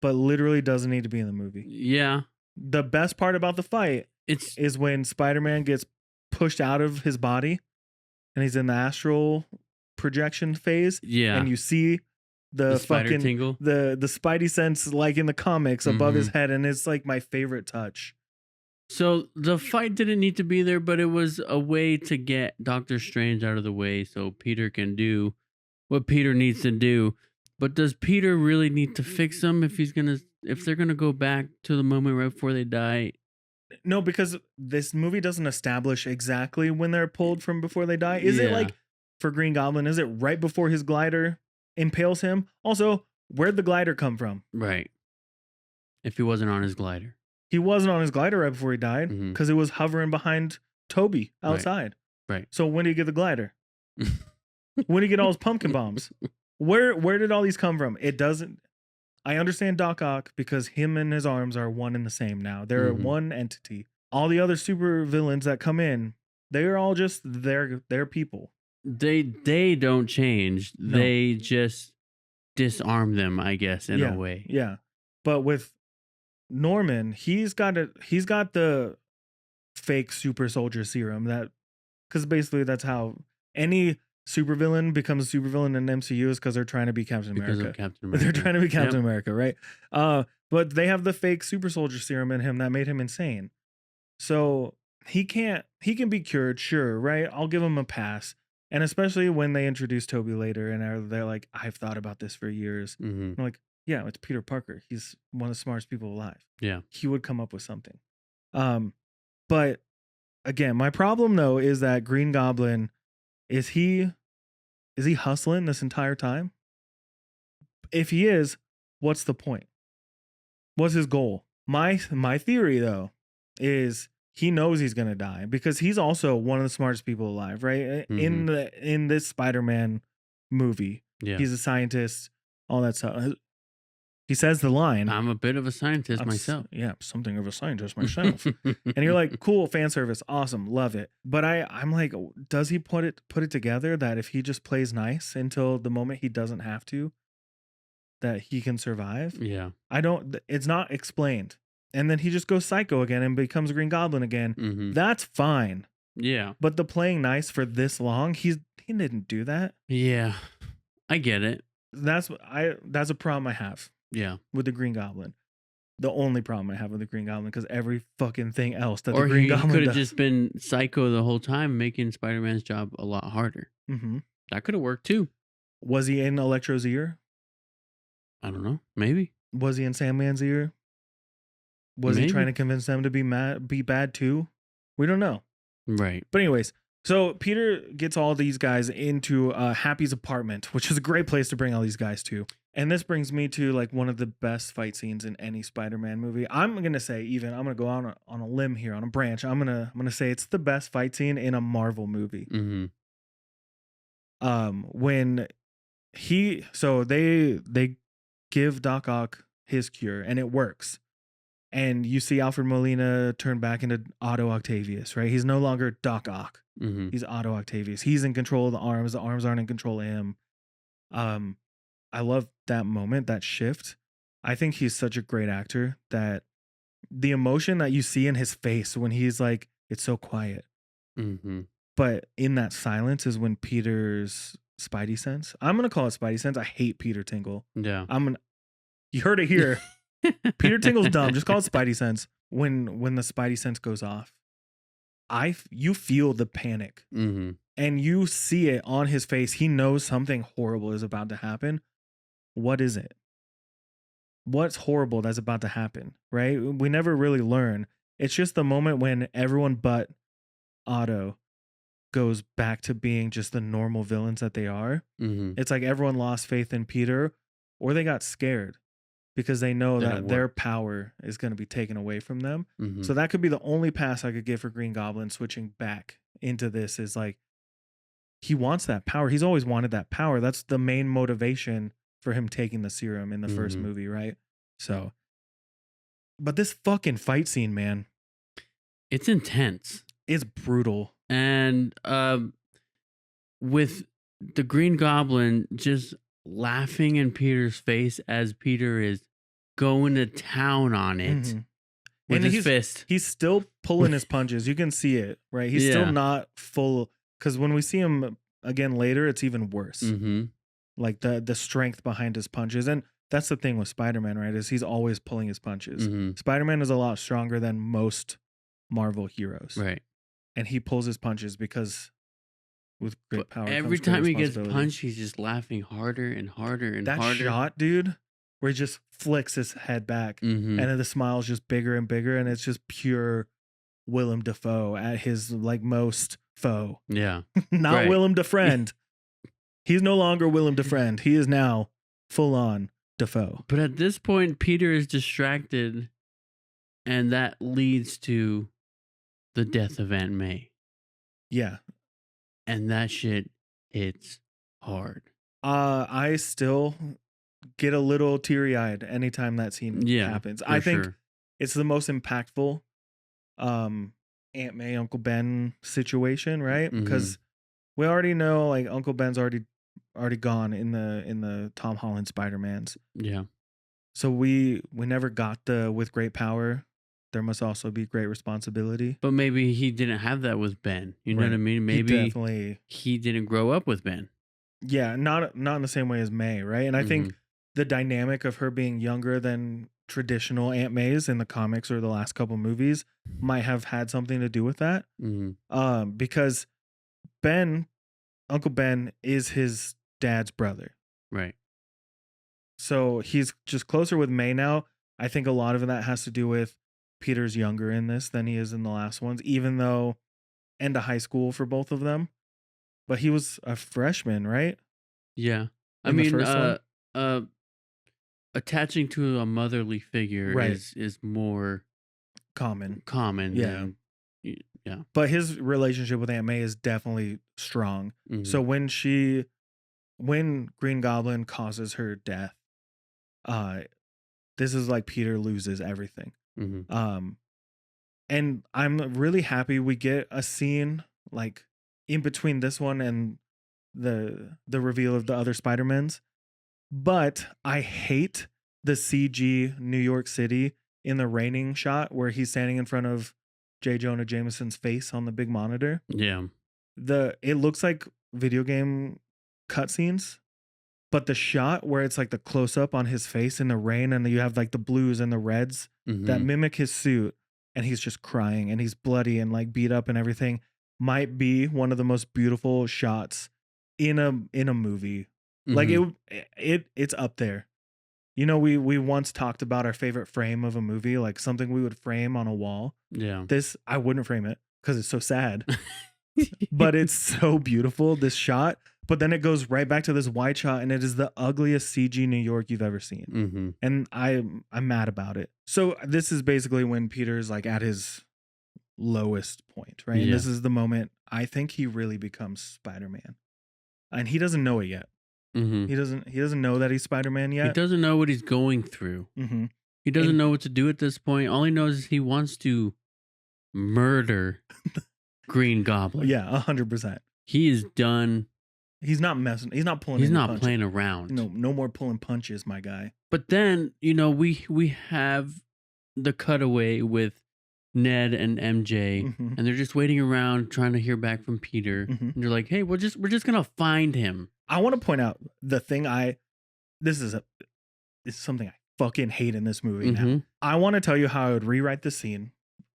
but literally doesn't need to be in the movie.
Yeah.
The best part about the fight is when Spider-Man gets pushed out of his body and he's in the astral projection phase.
Yeah.
And you see the fucking
tingle.
the Spidey sense like in the comics above his head, and it's like my favorite touch.
So the fight didn't need to be there, but it was a way to get Doctor Strange out of the way so Peter can do what Peter needs to do. But does Peter really need to fix them if they're gonna go back to the moment right before they die?
No, because this movie doesn't establish exactly when they're pulled from before they die. Is it like for Green Goblin? Is it right before his glider impales him? Also, where'd the glider come from?
Right. If he wasn't on his glider.
He wasn't on his glider right before he died because it was hovering behind Toby outside.
Right.
So when did he get the glider? When did he get all his pumpkin bombs? Where did all these come from? It doesn't. I understand Doc Ock because him and his arms are one and the same now. They're one entity. All the other super villains that come in, they are all just their people.
They don't change.
No.
They just disarm them, I guess, in a way.
Yeah. But with Norman, he's got the fake super soldier serum because basically that's how any supervillain becomes a supervillain in MCU is because they're trying to be Captain America.
Because of Captain America.
They're trying to be Captain America, right? But they have the fake super soldier serum in him that made him insane. So he can be cured, sure, right? I'll give him a pass. And especially when they introduce Toby later and they're like, I've thought about this for years. I'm like, yeah, it's Peter Parker. He's one of the smartest people alive.
Yeah.
He would come up with something. But again, my problem though is that Green Goblin, is he hustling this entire time? If he is, what's the point? What's his goal? My theory though is he knows he's gonna die because he's also one of the smartest people alive, right? In this Spider-Man movie, he's a scientist, all that stuff. He says the line,
I'm a bit of a scientist myself.
Yeah, something of a scientist myself. And you're like, cool, fan service, awesome, love it. But I'm like, does he put it together that if he just plays nice until the moment he doesn't have to, that he can survive?
Yeah.
It's not explained. And then he just goes psycho again and becomes Green Goblin again. That's fine.
Yeah.
But the playing nice for this long, he didn't do that.
Yeah. I get it.
That's a problem I have.
Yeah.
With the Green Goblin. The only problem I have with the Green Goblin, because every fucking thing else that the Green Goblin
could have just been psycho the whole time, making Spider-Man's job a lot harder. That could have worked too.
Was he in Electro's ear?
I don't know. Maybe.
Was he in Sandman's ear? Was he trying to convince them to be bad too? We don't know.
Right.
But anyways, so Peter gets all these guys into Happy's apartment, which is a great place to bring all these guys to. And this brings me to like one of the best fight scenes in any Spider-Man movie. I'm gonna go on a limb here, on a branch. I'm gonna say it's the best fight scene in a Marvel movie. When they give Doc Ock his cure and it works, and you see Alfred Molina turn back into Otto Octavius, right? He's no longer Doc Ock. He's Otto Octavius. He's in control of the arms. The arms aren't in control of him. I love that moment, that shift. I think he's such a great actor that the emotion that you see in his face when he's like, it's so quiet. But in that silence is when Peter's Spidey sense. I'm going to call it Spidey sense. I hate Peter Tingle.
Yeah.
You heard it here. Peter Tingle's dumb. Just call it Spidey sense. When the Spidey sense goes off, you feel the panic. And you see it on his face. He knows something horrible is about to happen. What is it? What's horrible that's about to happen, right? We never really learn. It's just the moment when everyone but Otto goes back to being just the normal villains that they are. It's like everyone lost faith in Peter, or they got scared because they know that their power is going to be taken away from them. So that could be the only pass I could give for Green Goblin switching back into this, is like, he wants that power. He's always wanted that power. That's the main motivation for him taking the serum in the first movie, right? So, but this fucking fight scene, man,
it's intense.
It's brutal.
And with the Green Goblin just laughing in Peter's face as Peter is going to town on it with his fist.
He's still pulling his punches. You can see it, right? He's still not full, because when we see him again later, it's even worse. Like the strength behind his punches. And that's the thing with Spider-Man, right? Is he's always pulling his punches. Spider-Man is a lot stronger than most Marvel heroes.
Right.
And he pulls his punches because with great power.
Every time he gets punched, he's just laughing harder and harder and harder.
That shot, dude, where he just flicks his head back and then the smile's just bigger and bigger, and it's just pure Willem Dafoe at his like most foe.
Yeah.
Not Willem Defriend. He's no longer Willem Defriend. He is now full on Dafoe.
But at this point, Peter is distracted, and that leads to the death of Aunt May.
Yeah.
And that shit hits hard.
I still get a little teary-eyed anytime that scene happens. I think it's the most impactful Aunt May, Uncle Ben situation, right? Because we already know like Uncle Ben's already gone in the Tom Holland Spider-Mans.
Yeah.
So we never got the with great power there must also be great responsibility.
But maybe he didn't have that with Ben. You know what I mean? Maybe he didn't grow up with Ben.
Yeah, not in the same way as May, right? And I think the dynamic of her being younger than traditional Aunt May's in the comics or the last couple movies might have had something to do with that. Because Uncle Ben is his dad's brother.
Right.
So he's just closer with May now. I think a lot of that has to do with Peter's younger in this than he is in the last ones, even though end of high school for both of them. But he was a freshman, right?
Yeah. I mean, attaching to a motherly figure
Right.
is more
common.
Yeah.
Yeah. But his relationship with Aunt May is definitely strong.
Mhm.
So when Green Goblin causes her death, this is like Peter loses everything.
Mhm.
And I'm really happy we get a scene like in between this one and the reveal of the other Spider-Mans. But I hate the CG New York City in the raining shot where he's standing in front of J. Jonah Jameson's face on the big monitor.
Yeah.
It looks like video game cutscenes, but the shot where it's like the close up on his face in the rain and you have like the blues and the reds that
Mhm.
mimic his suit, and he's just crying and he's bloody and like beat up and everything, might be one of the most beautiful shots in a movie. Like
Mhm.
it's up there. You know, we once talked about our favorite frame of a movie, like something we would frame on a wall.
Yeah.
This, I wouldn't frame it because it's so sad, but it's so beautiful, this shot. But then it goes right back to this wide shot, and it is the ugliest CG New York you've ever seen.
Mhm.
And I'm mad about it. So this is basically when Peter's like at his lowest point, right? And
Yeah.
this is the moment I think he really becomes Spider-Man. And he doesn't know it yet.
Mhm.
He doesn't know that he's Spider-Man
He
yet.
doesn't know what he's going through.
Mm-hmm.
He doesn't
And-
know what to do at this point. All he knows is he wants to murder Green Goblin.
Yeah, 100%.
He is done.
He's not messing. He's not pulling.
He's
any
not
punches.
playing around.
No more pulling punches, my guy.
But then, we have the cutaway with Ned and MJ,
Mhm.
and they're just waiting around trying to hear back from Peter.
Mhm.
And they're like, "Hey, we're just gonna find him."
I want to point out the thing. This is something I fucking hate in this movie. Now,
Mhm.
I want to tell you how I would rewrite the scene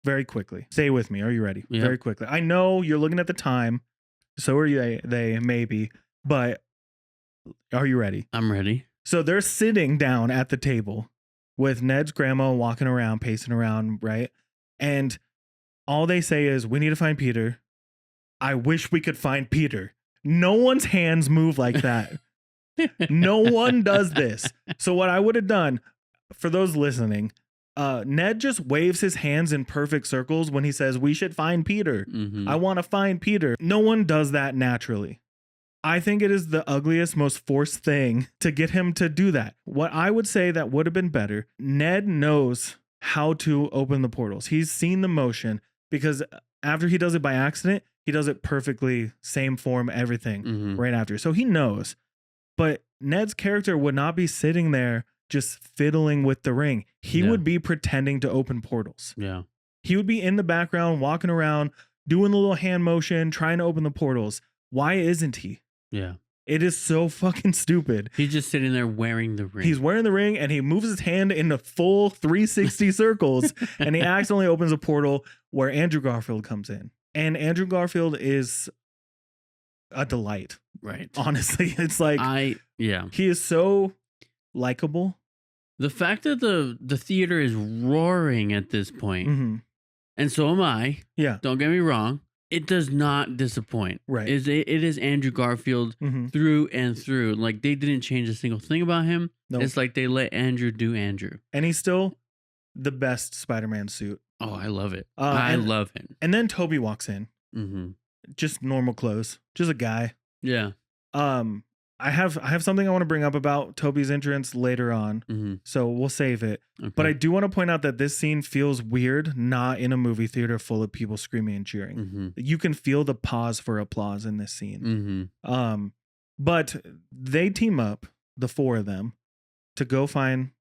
very quickly. Stay with me. Are you ready?
Yep.
Very quickly. I know you're looking at the time. So are you. They maybe, but are you ready?
I'm ready.
So they're sitting down at the table with Ned's grandma walking around, pacing around, right? And all they say is, "We need to find Peter. I wish we could find Peter." No one's hands move like that. No one does this. So what I would have done, for those listening, Ned just waves his hands in perfect circles when he says, "We should find Peter.
Mhm.
I want to find Peter." No one does that naturally. I think it is the ugliest, most forced thing to get him to do that. What I would say that would have been better, Ned knows how to open the portals. He's seen the motion, because after he does it by accident, he does it perfectly, same form, everything
Mhm.
right after. So he knows. But Ned's character would not be sitting there just fiddling with the ring. He
Yeah.
would be pretending to open portals.
Yeah.
He would be in the background, walking around, doing the little hand motion, trying to open the portals. Why isn't he?
Yeah.
It is so fucking stupid.
He's just sitting there wearing the ring.
He's wearing the ring and he moves his hand in the full 360 circles, and he accidentally opens a portal where Andrew Garfield comes in. And Andrew Garfield is a delight.
Right.
Honestly, it's like he is so likable.
The fact that the theater is roaring at this point,
Mm-hmm.
and so am I.
Yeah.
Don't get me wrong. It does not disappoint.
Right.
It is Andrew Garfield
Mm-hmm.
through and through. Like, they didn't change a single thing about him.
Nope.
It's like they let Andrew do Andrew.
And he's still the best Spider-Man suit.
Oh, I love it. I love him.
And then Toby walks in.
Mm-hmm.
Just normal clothes. Just a guy.
Yeah.
I have something I want to bring up about Toby's entrance later on.
Mm-hmm.
So we'll save it.
Okay.
But I do want to point out that this scene feels weird, not in a movie theater full of people screaming and cheering.
Mm-hmm.
You can feel the pause for applause in this scene.
Mm-hmm.
But they team up, the four of them, to go find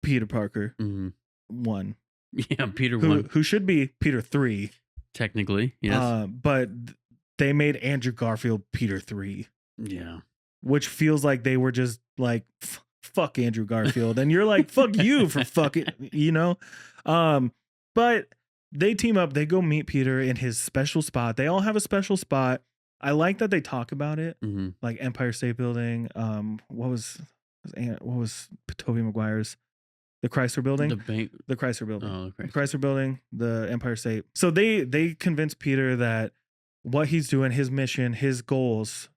Peter Parker.
Mm-hmm.
One.
Yeah, Peter one.
Who should be Peter 3.
Technically, yes.
But they made Andrew Garfield Peter 3.
Yeah.
Which feels like they were just like, fuck Andrew Garfield. And you're like, fuck you for fucking, you know? But they team up, they go meet Peter in his special spot. They all have a special spot. I like that they talk about it.
Mm-hmm.
Like Empire State Building. What was Tobey Maguire's? The Chrysler Building? The Chrysler Building.
Oh, the
Chrysler Building, the Empire State. So they convince Peter that what he's doing, his mission, his goals,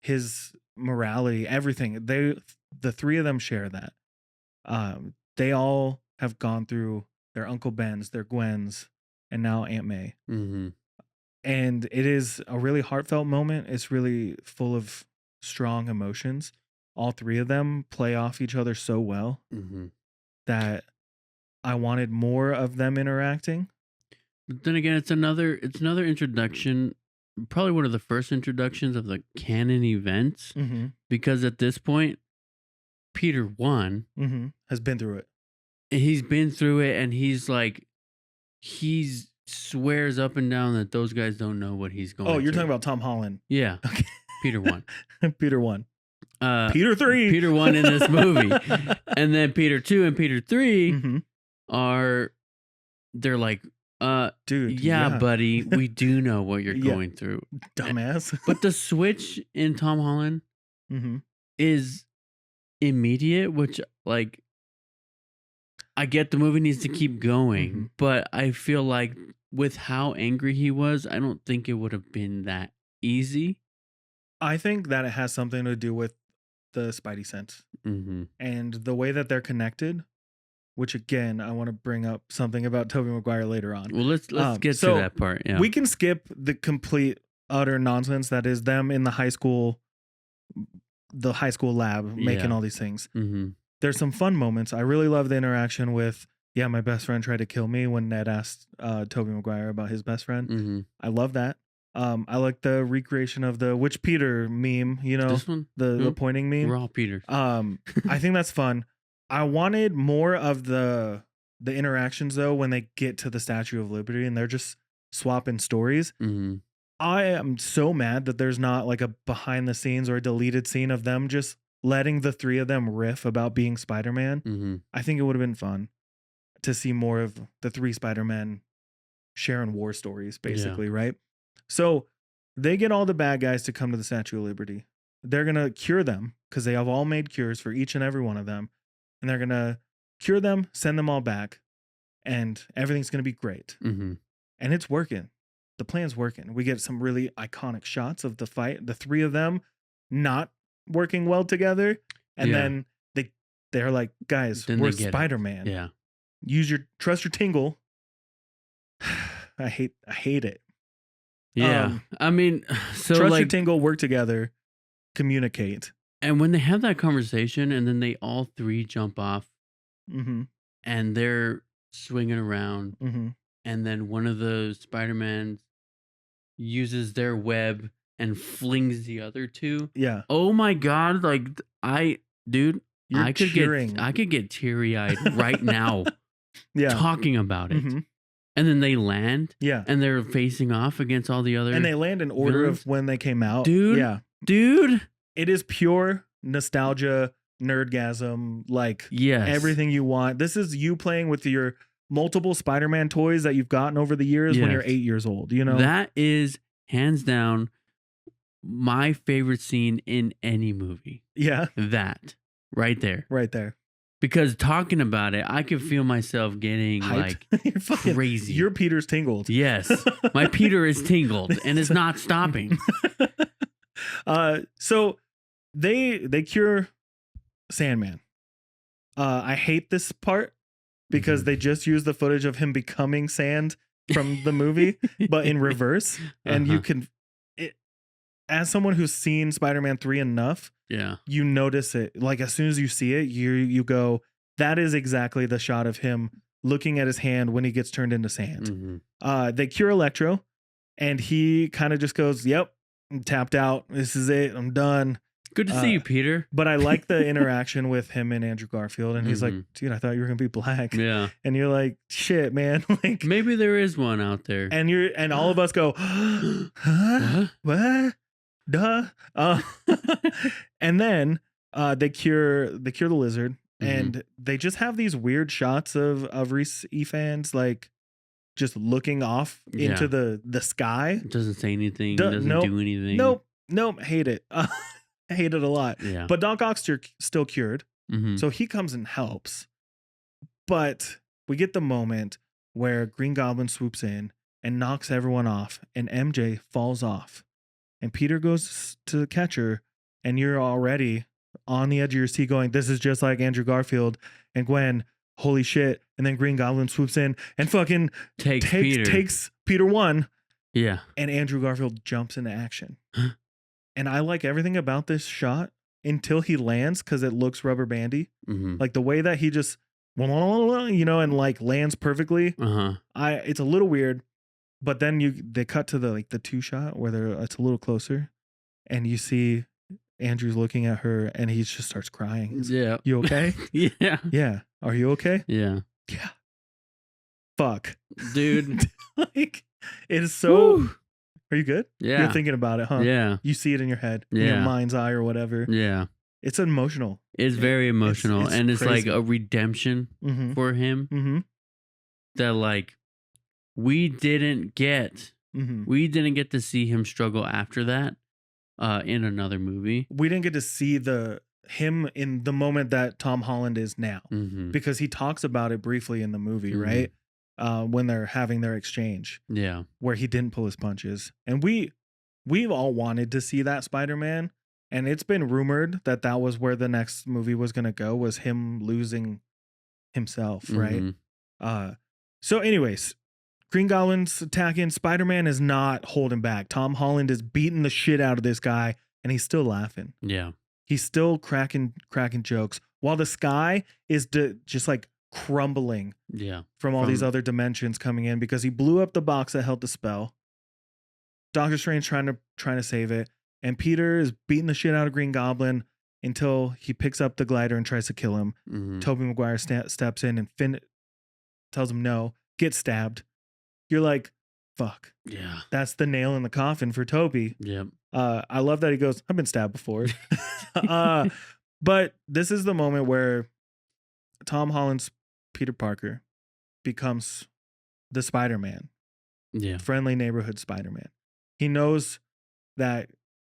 his morality, everything, the three of them share that. They all have gone through their Uncle Ben's, their Gwen's, and now Aunt May.
Mm-hmm.
And it is a really heartfelt moment. It's really full of strong emotions. All three of them play off each other so well that I wanted more of them interacting.
But then again, it's another introduction, probably one of the first introductions of the canon events, because at this point, Peter 1
has been through it.
He's been through it, and he's like, he swears up and down that those guys don't know what he's going.
Oh, you're talking about Tom Holland?
Yeah. Okay. Peter 1.
Peter 1. Peter 3.
Peter 1 in this movie, and then Peter 2 and Peter 3 they're like, dude, yeah, buddy, we do know what you're going through,
dumbass.
But the switch in Tom Holland is immediate, which, like, I get the movie needs to keep going, but I feel like with how angry he was, I don't think it would have been that easy.
I think that it has something to do with the Spidey sense and the way that they're connected, which, again, I want to bring up something about Tobey Maguire later on.
Well, let's get to that part. Yeah.
We can skip the complete utter nonsense that is them in the high school lab making all these things. There's some fun moments. I really love the interaction with, my best friend tried to kill me, when Ned asked Tobey Maguire about his best friend. I love that. I like the recreation of the Which Peter meme,
This one?
The pointing meme.
We're all Peters.
I think that's fun. I wanted more of the interactions, though, when they get to the Statue of Liberty and they're just swapping stories. I am so mad that there's not like a behind the scenes or a deleted scene of them just letting the three of them riff about being Spider-Man. I think it would have been fun to see more of the three Spider-Men sharing war stories, basically, right? So they get all the bad guys to come to the Statue of Liberty. They're going to cure them because they have all made cures for each and every one of them. And they're going to cure them, send them all back, and everything's going to be great. And it's working. The plan's working. We get some really iconic shots of the fight, the three of them not working well together. And then they're like, guys, we're Spider-Man.
Yeah.
Trust your tingle. I hate it.
Yeah. I mean, so
trust your tingle, work together, communicate.
And when they have that conversation and then they all three jump off and they're swinging around and then one of the Spider-Mans uses their web and flings the other two. Yeah. Oh my God. Like I could get teary-eyed right now talking about it. And then they land. Yeah. And they're facing off against all the other.
And they land in order villains of when they came out.
Dude. Yeah. Dude.
It is pure nostalgia, nerdgasm, like everything you want. This is you playing with your multiple Spider-Man toys that you've gotten over the years when you're 8 years old,
That is hands down my favorite scene in any movie. Yeah. That. Right there.
Right there.
Because talking about it, I could feel myself getting hyped. Like crazy.
Your Peter's tingled.
Yes. My Peter is tingled and is not stopping.
So they cure Sandman. I hate this part because they just use the footage of him becoming sand from the movie, but in reverse. And you can, as someone who's seen Spider-Man 3 enough, you notice it. Like as soon as you see it, you go, that is exactly the shot of him looking at his hand when he gets turned into sand. They cure Electro, and he kind of just goes, "Yep, I'm tapped out. This is it. I'm done."
Good to see you, Peter.
But I like the interaction with him and Andrew Garfield, and he's like, "Dude, I thought you were gonna be black." Yeah, and you're like, "Shit, man!" Like
maybe there is one out there.
And all of us go, "Huh? What? Duh." And then they cure the lizard, and they just have these weird shots of Reese Ifans like just looking off into the sky.
Doesn't say anything. Doesn't do anything.
Nope. Hate it. I hate it a lot. Yeah. But Doc Ock's still cured, so he comes and helps. But we get the moment where Green Goblin swoops in and knocks everyone off, and MJ falls off. And Peter goes to catch her, and you're already on the edge of your seat going, this is just like Andrew Garfield and Gwen. Holy shit. And then Green Goblin swoops in and fucking takes Peter 1.
Yeah.
And Andrew Garfield jumps into action. And I like everything about this shot until he lands because it looks rubber bandy.
Mm-hmm.
Like the way that he just, and like lands perfectly. It's a little weird. But then they cut to the 2 shot where it's a little closer. And you see Andrew's looking at her and he just starts crying. He's
yeah.
Like, you okay?
Yeah.
Yeah. Are you okay?
Yeah.
Yeah. Fuck.
Dude.
Like, it is so.
Woo.
Are you good?
Yeah.
You're thinking about it, huh?
Yeah.
You see it in your head, in your mind's eye or whatever.
Yeah.
It's emotional.
It's very emotional.
It's
and it's
crazy.
like a redemption for him that like we didn't get. We didn't get to see him struggle after that in another movie.
We didn't get to see him in the moment that Tom Holland is now because he talks about it briefly in the movie, right? When they're having their exchange.
Yeah.
Where he didn't pull his punches. And we've all wanted to see that Spider-Man. And it's been rumored that was where the next movie was going to go, was him losing himself, right? So anyways, Green Goblin's attacking. Spider-Man is not holding back. Tom Holland is beating the shit out of this guy, and he's still laughing.
Yeah.
He's still cracking jokes while the sky is just like crumbling.
Yeah.
From all these other dimensions coming in because he blew up the box that held the spell. Doctor Strange trying to save it, and Peter is beating the shit out of Green Goblin until he picks up the glider and tries to kill him. Tobey Maguire steps in and Finn tells him no, gets stabbed. You're like, fuck.
Yeah.
That's the nail in the coffin for Tobey.
Yep.
I love that he goes, I've been stabbed before. But this is the moment where Tom Holland's Peter Parker becomes the Spider-Man.
Yeah.
Friendly neighborhood Spider-Man. He knows that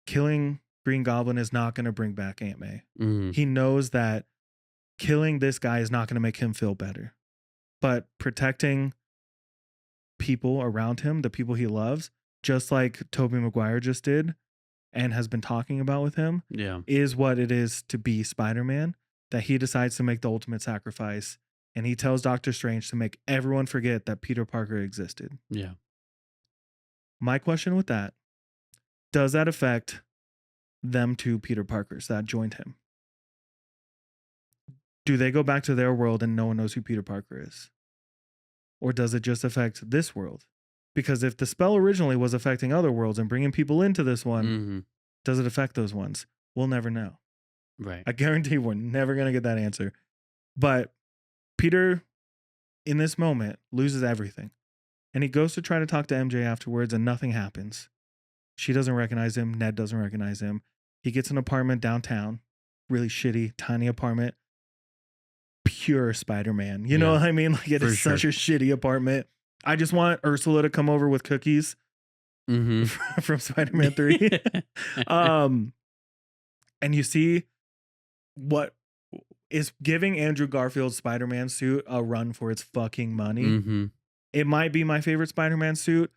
killing Green Goblin is not going to bring back Aunt May. He knows that killing this guy is not going to make him feel better. But protecting people around him, the people he loves, just like Tobey Maguire just did and has been talking about with him, is what it is to be Spider-Man, that he decides to make the ultimate sacrifice. And he tells Doctor Strange to make everyone forget that Peter Parker existed.
Yeah.
My question with that, does that affect them two Peter Parkers that joined him? Do they go back to their world and no one knows who Peter Parker is? Or does it just affect this world? Because if the spell originally was affecting other worlds and bringing people into this one, does it affect those ones? We'll never know.
Right.
I guarantee we're never going to get that answer. But Peter, in this moment, loses everything. And he goes to try to talk to MJ afterwards and nothing happens. She doesn't recognize him. Ned doesn't recognize him. He gets an apartment downtown. Really shitty, tiny apartment. Pure Spider-Man. You know what I mean? Like it is such a shitty apartment. I just want Ursula to come over with cookies from Spider-Man 3. And you see what is giving Andrew Garfield's Spider-Man suit a run for its fucking money. It might be my favorite Spider-Man suit.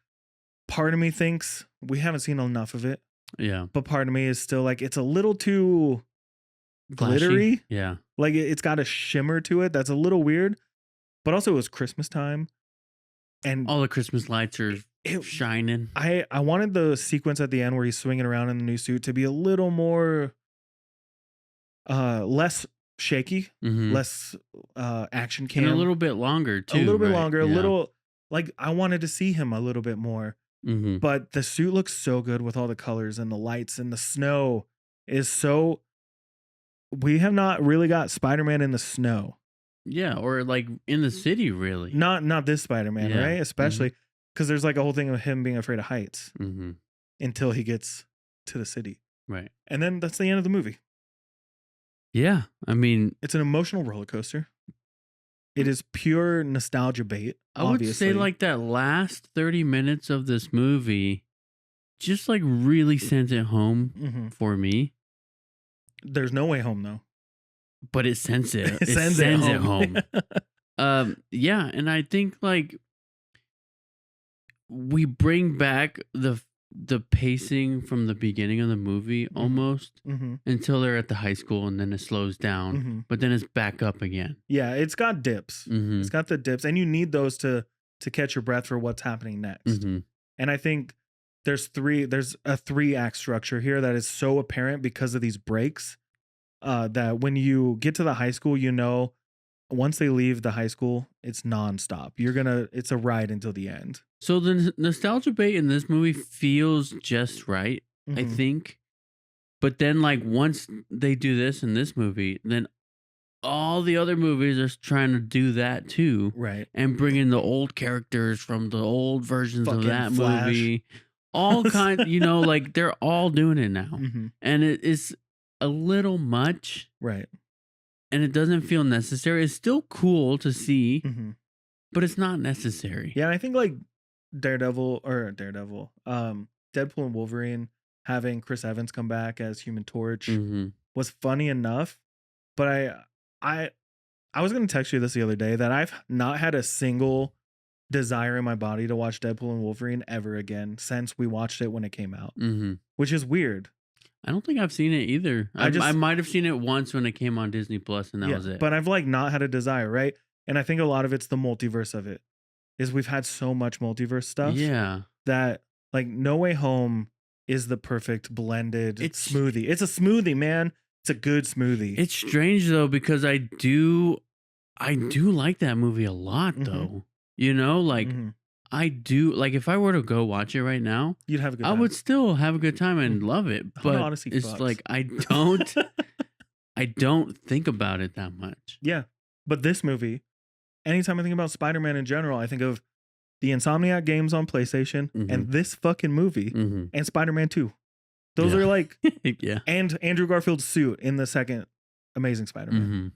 Part of me thinks we haven't seen enough of it.
Yeah.
But part of me is still like, it's a little too glittery.
Yeah.
Like it's got a shimmer to it that's a little weird. But also it was Christmas time. And
all the Christmas lights are shining.
I wanted the sequence at the end where he's swinging around in the new suit to be a little more less shaky, less action cam.
And a little bit longer too.
A little bit longer, a little like I wanted to see him a little bit more. But the suit looks so good with all the colors and the lights, and the snow is so. We have not really got Spider-Man in the snow.
Yeah, or like in the city, really.
Not this Spider-Man, right? Especially because there's like a whole thing of him being afraid of heights until he gets to the city.
Right.
And then that's the end of the movie.
Yeah. I mean,
it's an emotional roller coaster. It is pure nostalgia bait.
I would say like that last 30 minutes of this movie just like really sent it home for me.
There's no way home though.
But it sends it. It sends it home. Yeah, and I think like we bring back the the pacing from the beginning of the movie almost until they're at the high school, and then it slows down, but then it's back up again.
Yeah, it's got dips. It's got the dips, and you need those to catch your breath for what's happening next. And I think there's a 3-act structure here that is so apparent because of these breaks, that when you get to the high school, once they leave the high school, it's nonstop. It's a ride until the end.
So the nostalgia bait in this movie feels just right, I think. But then, like, once they do this in this movie, then all the other movies are trying to do that too.
Right.
And bring in the old characters from the old versions of that
Flash.
movie. All kind, like, they're all doing it now. And it is a little much.
Right.
And it doesn't feel necessary. It's still cool to see, but it's not necessary.
Yeah, and I think like Deadpool and Wolverine having Chris Evans come back as Human Torch was funny enough. But I was going to text you this the other day that I've not had a single desire in my body to watch Deadpool and Wolverine ever again since we watched it when it came out, which is weird.
I don't think I've seen it either. I might have seen it once when it came on Disney Plus, and that was it.
But I've like not had a desire, right? And I think a lot of it's the multiverse of it. Is we've had so much multiverse stuff.
Yeah.
That like No Way Home is the perfect blended smoothie. It's a smoothie, man. It's a good smoothie.
It's strange though, because I do like that movie a lot though. I do, like, if I were to go watch it right now,
you'd have a good time.
I would still have a good time and love it. But it's like I don't think about it that much.
Yeah. But this movie, anytime I think about Spider-Man in general, I think of the Insomniac games on PlayStation and this fucking movie and Spider-Man 2. Those are like, and Andrew Garfield's suit in the second Amazing Spider-Man.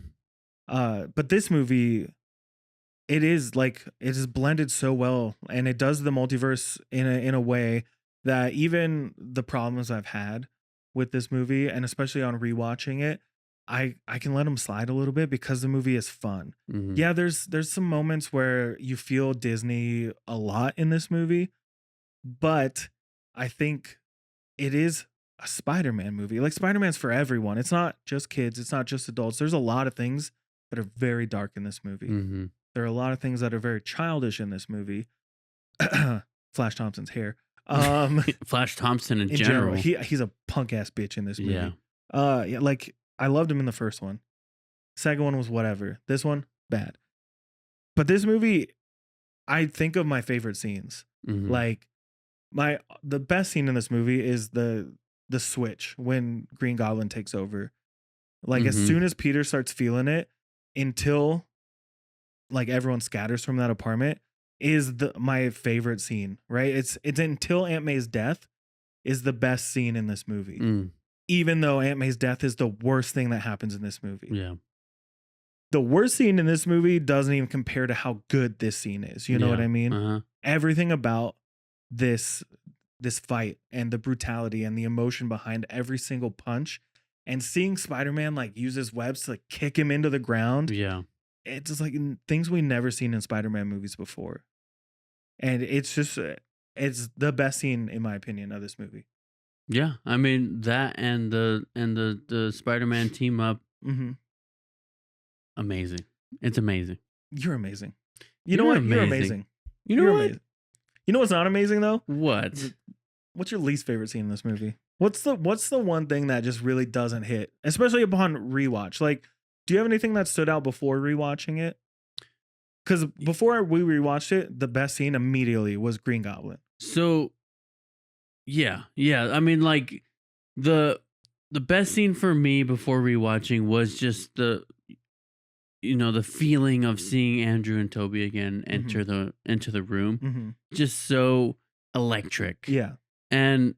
But this movie, it is blended so well, and it does the multiverse in a way that even the problems I've had with this movie, and especially on rewatching it, I can let them slide a little bit because the movie is fun. Yeah, there's some moments where you feel Disney a lot in this movie, but I think it is a Spider-Man movie. Like, Spider-Man's for everyone. It's not just kids. It's not just adults. There's a lot of things that are very dark in this movie. There are a lot of things that are very childish in this movie. Flash Thompson's hair.
Flash Thompson in general.
He's a punk ass bitch in this movie. Yeah. Like, I loved him in the first one. Second one was whatever. This one, bad. But this movie, I think of my favorite scenes. Like, the best scene in this movie is the switch when Green Goblin takes over. Like, as soon as Peter starts feeling it, until like everyone scatters from that apartment, is my favorite scene, right? It's until Aunt May's death is the best scene in this movie. Even though Aunt May's death is the worst thing that happens in this movie. Yeah. The worst scene in this movie doesn't even compare to how good this scene is. You know what I mean? Everything about this fight and the brutality and the emotion behind every single punch, and seeing Spider-Man like use his webs to like kick him into the ground. Yeah. It's just like things we never seen in Spider-Man movies before. And it's the best scene, in my opinion, of this movie.
Yeah. I mean, that and the Spider-Man team up. Amazing. It's amazing.
You're amazing. You know what? You're amazing.
You know what?
Amazing. You know what's not amazing though?
What?
What's your least favorite scene in this movie? What's the one thing that just really doesn't hit, especially upon rewatch? Like, do you have anything that stood out before rewatching it? Because before we rewatched it, the best scene immediately was Green Goblin.
So, yeah. I mean, like, the best scene for me before rewatching was just the feeling of seeing Andrew and Toby again enter into the room. Just so electric. Yeah. And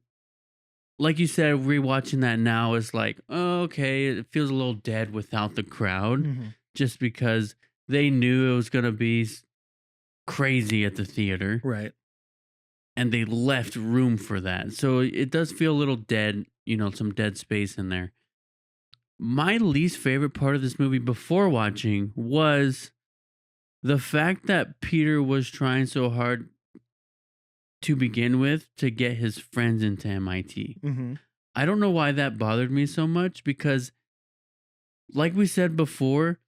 like you said, rewatching that now is like, oh, okay, it feels a little dead without the crowd, just because they knew it was going to be crazy at the theater. Right. And they left room for that. So it does feel a little dead, some dead space in there. My least favorite part of this movie before watching was the fact that Peter was trying so hard to begin with to get his friends into MIT.
Mm-hmm.
I don't know why that bothered me so much because, like we said before,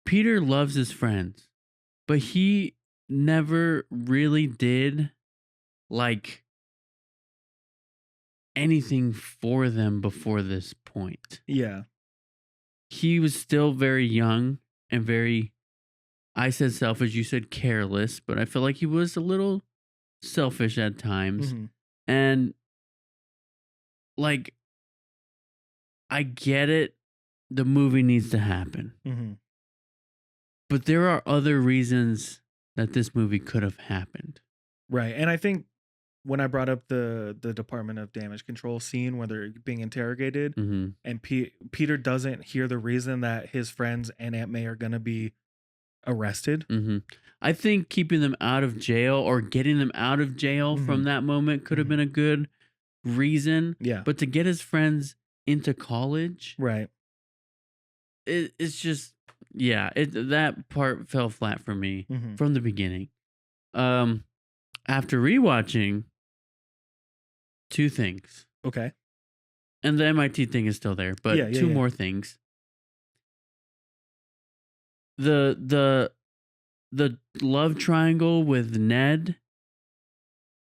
Peter loves his friends, but he never really did like anything for them before this point.
Yeah.
He was still very young and very, I said selfish, you said careless, but I feel like he was a little selfish at times.
Mm-hmm.
And like, I get it. The movie needs to happen.
Mm-hmm.
But there are other reasons that this movie could have happened.
Right. And I think when I brought up the Department of Damage Control scene where they're being interrogated and Peter doesn't hear the reason that his friends and Aunt May are going to be arrested.
I think keeping them out of jail or getting them out of jail from that moment could have been a good reason.
Yeah.
But to get his friends into college,
right.
It's just, yeah, that part fell flat for me from the beginning. After rewatching, two things.
Okay.
And the MIT thing is still there, but two more things. The love triangle with Ned,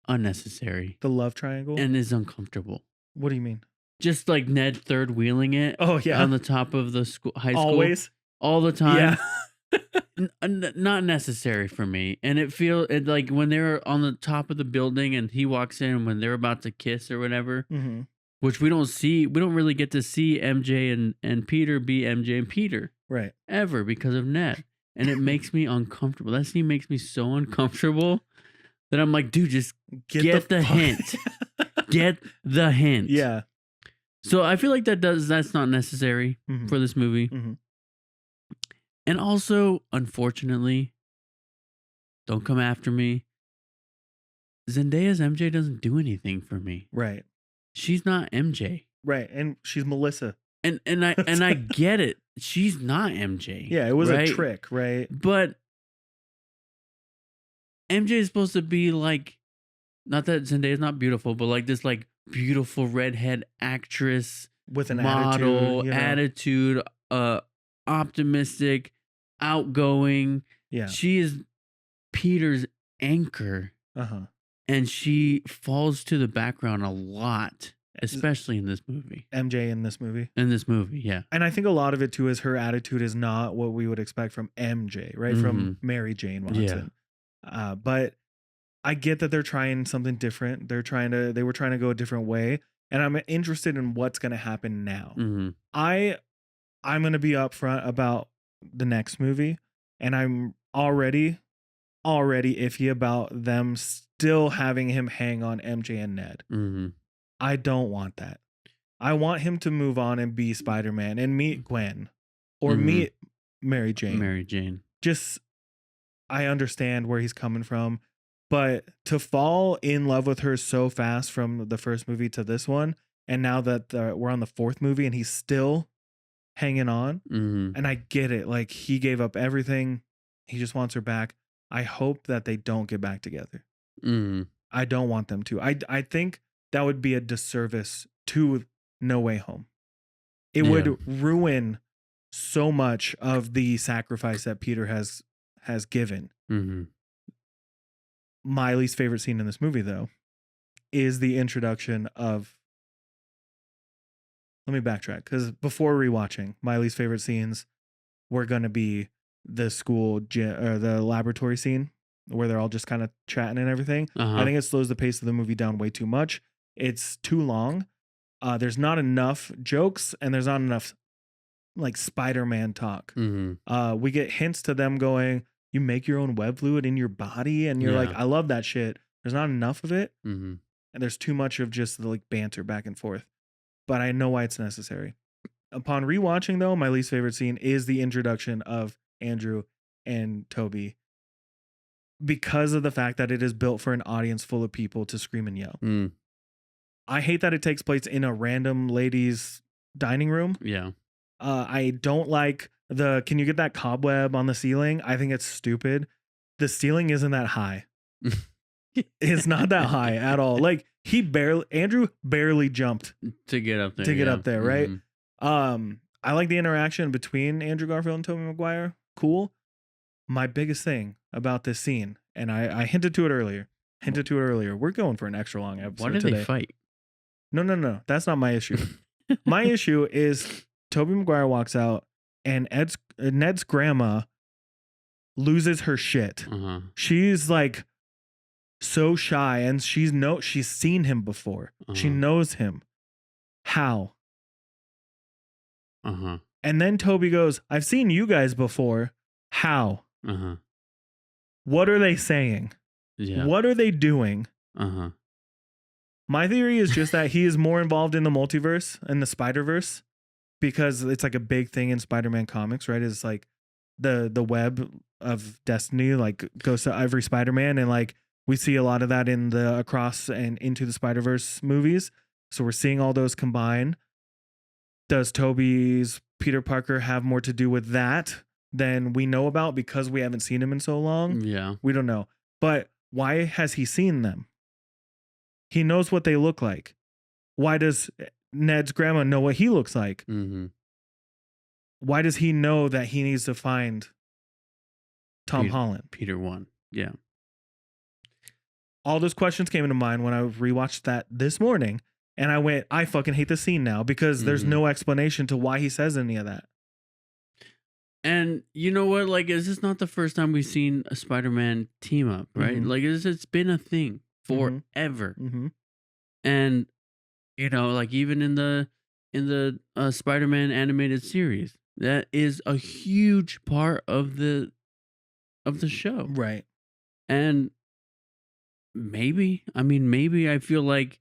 unnecessary.
The love triangle?
And is uncomfortable.
What do you mean?
Just like Ned third wheeling it.
Oh, yeah.
On the top of the high school.
Always?
All the time.
Yeah.
Not necessary for me. And it like when they're on the top of the building and he walks in when they're about to kiss or whatever, which we don't really get to see MJ and Peter be MJ and Peter.
Right.
Ever because of Ned. And it makes me uncomfortable. That scene makes me so uncomfortable that I'm like, dude, just get the hint. Get the hint.
Yeah.
So I feel like that's not necessary for this movie. And also, unfortunately, don't come after me. Zendaya's MJ doesn't do anything for me.
Right.
She's not MJ.
Right. And she's Melissa.
And I get it. She's not MJ.
Yeah, it was a trick, right?
But MJ is supposed to be like, not that Zendaya's not beautiful, but like this like beautiful redhead actress
with an
model,
attitude,
optimistic, outgoing.
Yeah.
She is Peter's anchor. And she falls to the background a lot, especially in this movie.
MJ in this movie?
In this movie, yeah.
And I think a lot of it too is her attitude is not what we would expect from MJ, right? From Mary Jane Watson. Yeah. But I get that they're trying something different. They were trying to go a different way. And I'm interested in what's going to happen now. I'm going to be upfront about the next movie. And I'm already iffy about them still having him hang on MJ and Ned. I don't want that. I want him to move on and be Spider-Man and meet Gwen or meet Mary Jane. Just, I understand where he's coming from, but to fall in love with her so fast from the first movie to this one, and now that we're on the fourth movie and he's still hanging on, and I get it. Like, he gave up everything. He just wants her back. I hope that they don't get back together. I don't want them to. I think that would be a disservice to No Way Home. It would ruin so much of the sacrifice that Peter has given. My least favorite scene in this movie, though, is the introduction of... Let me backtrack, because before rewatching, my least favorite scenes were going to be the school or the laboratory scene where they're all just kind of chatting and everything. I think it slows the pace of the movie down way too much. It's too long. There's not enough jokes and there's not enough like Spider-Man talk. We get hints to them going, you make your own web fluid in your body, and you're like, I love that shit. There's not enough of it. And there's too much of just the like banter back and forth. But I know why it's necessary. Upon rewatching, though, my least favorite scene is the introduction of Andrew and Toby, because of the fact that it is built for an audience full of people to scream and yell. I hate that it takes place in a random ladies' dining room.
Yeah.
I don't like can you get that cobweb on the ceiling? I think it's stupid. The ceiling isn't that high. It's not that high at all. Like Andrew barely jumped
to get up there.
Right? I like the interaction between Andrew Garfield and Tobey Maguire. Cool. My biggest thing about this scene, and I hinted to it earlier. We're going for an extra long episode.
Why did
today.
they fight?
No. That's not my issue. My issue is Tobey Maguire walks out and Ned's grandma loses her shit. She's like so shy, and she's seen him before. She knows him. How? And then Toby goes, I've seen you guys before. How? What are they saying?
Yeah.
What are they doing? My theory is just that he is more involved in the multiverse and the Spider-Verse, because it's like a big thing in Spider-Man comics, right? It's like the web of destiny like goes to every Spider-Man, and like we see a lot of that in the Across and Into the Spider-Verse movies. So we're seeing all those combine. Does Toby's Peter Parker have more to do with that than we know about because we haven't seen him in so long?
Yeah.
We don't know. But why has he seen them? He knows what they look like. Why does Ned's grandma know what he looks like? Why does he know that he needs to find Tom Holland?
Peter 1. Yeah.
All those questions came into mind when I rewatched that this morning, and I went, I fucking hate the scene now because there's no explanation to why he says any of that.
And you know what? Like, is this not the first time we've seen a Spider-Man team up, right? Like, it's been a thing forever. And, you know, like even in the Spider-Man animated series, that is a huge part of the show.
Right.
And maybe I feel like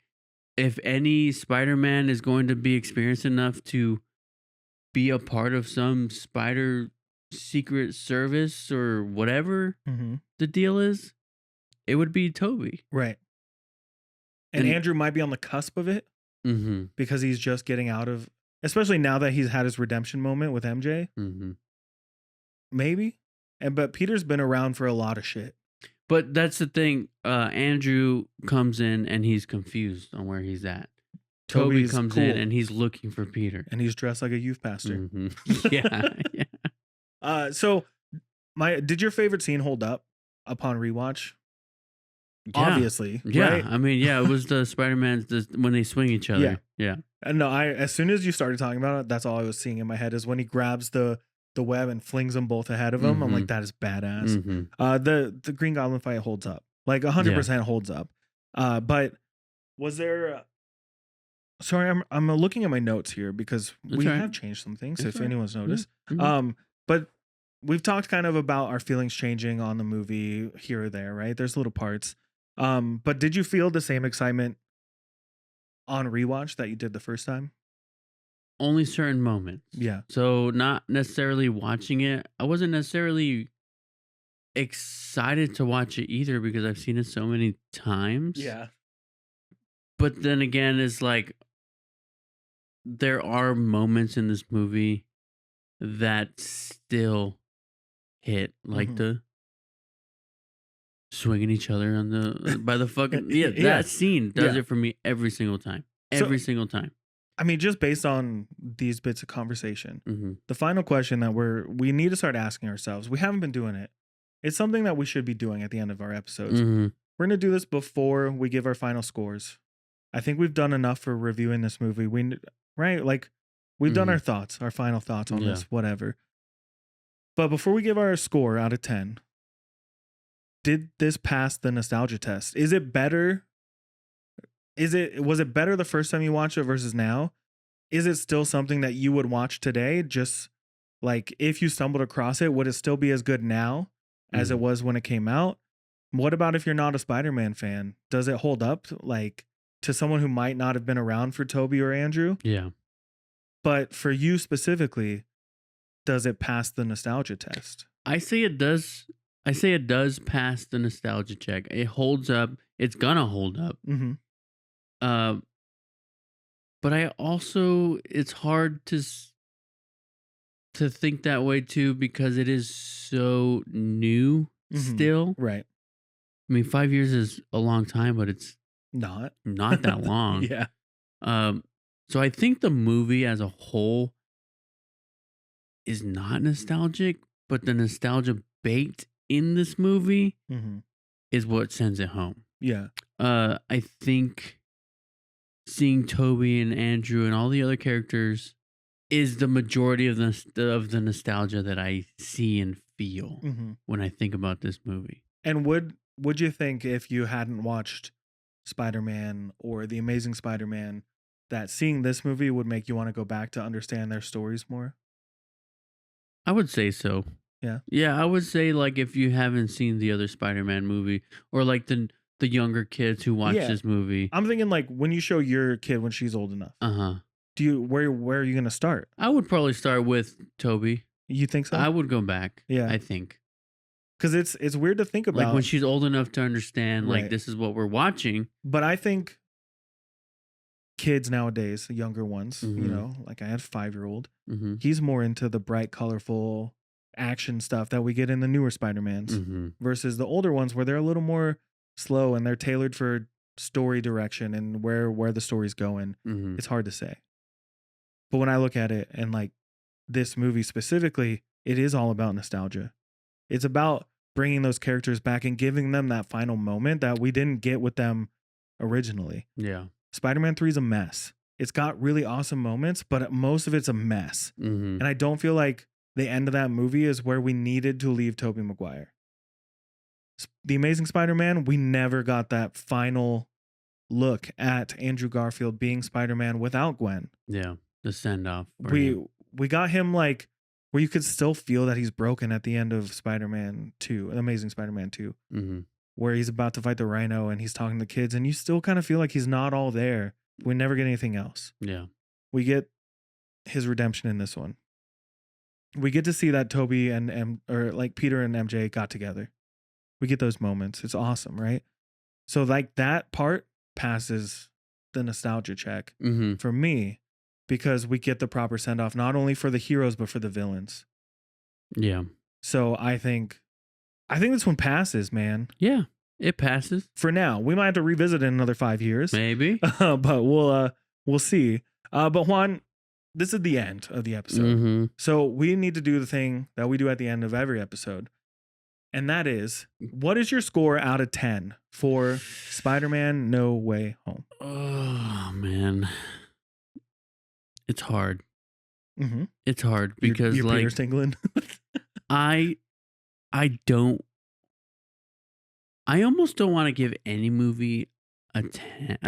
if any Spider-Man is going to be experienced enough to be a part of some spider secret service or whatever the deal is, it would be Toby.
Right. And Andrew might be on the cusp of it because he's just getting out of, especially now that he's had his redemption moment with MJ. Maybe. But Peter's been around for a lot of shit.
But that's the thing. Andrew comes in and he's confused on where he's at. Toby comes in and he's looking for Peter.
And he's dressed like a youth pastor.
Yeah.
So did your favorite scene hold up upon rewatch?
Yeah.
Obviously.
Yeah.
Right?
I mean, yeah, it was the Spider-Man when they swing each other. Yeah.
And no, as soon as you started talking about it, that's all I was seeing in my head is when he grabs the web and flings them both ahead of him. I'm like, that is badass. The Green Goblin fight holds up. Like 100% holds up. But was there... Sorry, I'm looking at my notes here because we have changed some things, if anyone's noticed. But we've talked kind of about our feelings changing on the movie here or there, right? There's little parts. But did you feel the same excitement on rewatch that you did the first time?
Only certain moments.
Yeah.
So not necessarily watching it. I wasn't necessarily excited to watch it either because I've seen it so many times.
Yeah.
But then again, it's like there are moments in this movie that still hit, like the swinging each other on by the fucking that scene does it for me every single time. Every single time.
I mean, just based on these bits of conversation, the final question that we need to start asking ourselves, we haven't been doing it. It's something that we should be doing at the end of our episodes. We're going to do this before we give our final scores. I think we've done enough for reviewing this movie. Right? Like, we've done our thoughts, our final thoughts on this, whatever. But before we give our score out of 10, did this pass the nostalgia test? Is it better? Was it better the first time you watched it versus now? Is it still something that you would watch today? Just like if you stumbled across it, would it still be as good now as it was when it came out? What about if you're not a Spider-Man fan? Does it hold up like to someone who might not have been around for Toby or Andrew?
Yeah.
But for you specifically, does it pass the nostalgia test?
I say it does. I say it does pass the nostalgia check. It holds up. It's gonna hold up. But I also, it's hard to think that way too because it is so new still.
Right.
I mean, 5 years is a long time, but it's
Not
that long.
Yeah.
So I think the movie as a whole is not nostalgic, but the nostalgia baked in this movie is what sends it home.
Yeah.
I think seeing Toby and Andrew and all the other characters is the majority of the nostalgia that I see and feel when I think about this movie.
And would you think, if you hadn't watched Spider-Man or The Amazing Spider-Man, that seeing this movie would make you want to go back to understand their stories more?
I would say so.
Yeah.
Yeah, I would say, like, if you haven't seen the other Spider-Man movie, or like the younger kids who watch this movie.
I'm thinking, like, when you show your kid when she's old enough. Where are you gonna start?
I would probably start with Toby.
You think so?
I would go back.
Yeah.
I think.
Because it's weird to think about.
Like when she's old enough to understand, like, this is what we're watching.
But I think kids nowadays, the younger ones, you know, like I had a 5-year-old, he's more into the bright, colorful action stuff that we get in the newer Spider-Mans versus the older ones where they're a little more slow and they're tailored for story direction and where the story's going. It's hard to say. But when I look at it, and like this movie specifically, it is all about nostalgia. It's about bringing those characters back and giving them that final moment that we didn't get with them originally.
Yeah.
Spider-Man 3 is a mess. It's got really awesome moments, but most of it's a mess. And I don't feel like the end of that movie is where we needed to leave Tobey Maguire. The Amazing Spider-Man, we never got that final look at Andrew Garfield being Spider-Man without Gwen.
Yeah, the send-off.
We got him, like, where you could still feel that he's broken at the end of Spider-Man 2, Amazing Spider-Man 2, where he's about to fight the Rhino and he's talking to kids, and you still kind of feel like he's not all there. We never get anything else.
Yeah.
We get his redemption in this one. We get to see that Toby and Peter and MJ got together. We get those moments. It's awesome, right? So like that part passes the nostalgia check for me, because we get the proper send off, not only for the heroes, but for the villains. Yeah. So I think this one passes, man.
Yeah, it passes.
For now. We might have to revisit it in another 5 years.
Maybe.
But we'll see. But Juan, this is the end of the episode. So we need to do the thing that we do at the end of every episode. And that is, what is your score out of 10 for Spider-Man No Way Home?
Oh, man. It's hard. It's hard because
your
like
Peter's tingling.
I almost don't want to give any movie a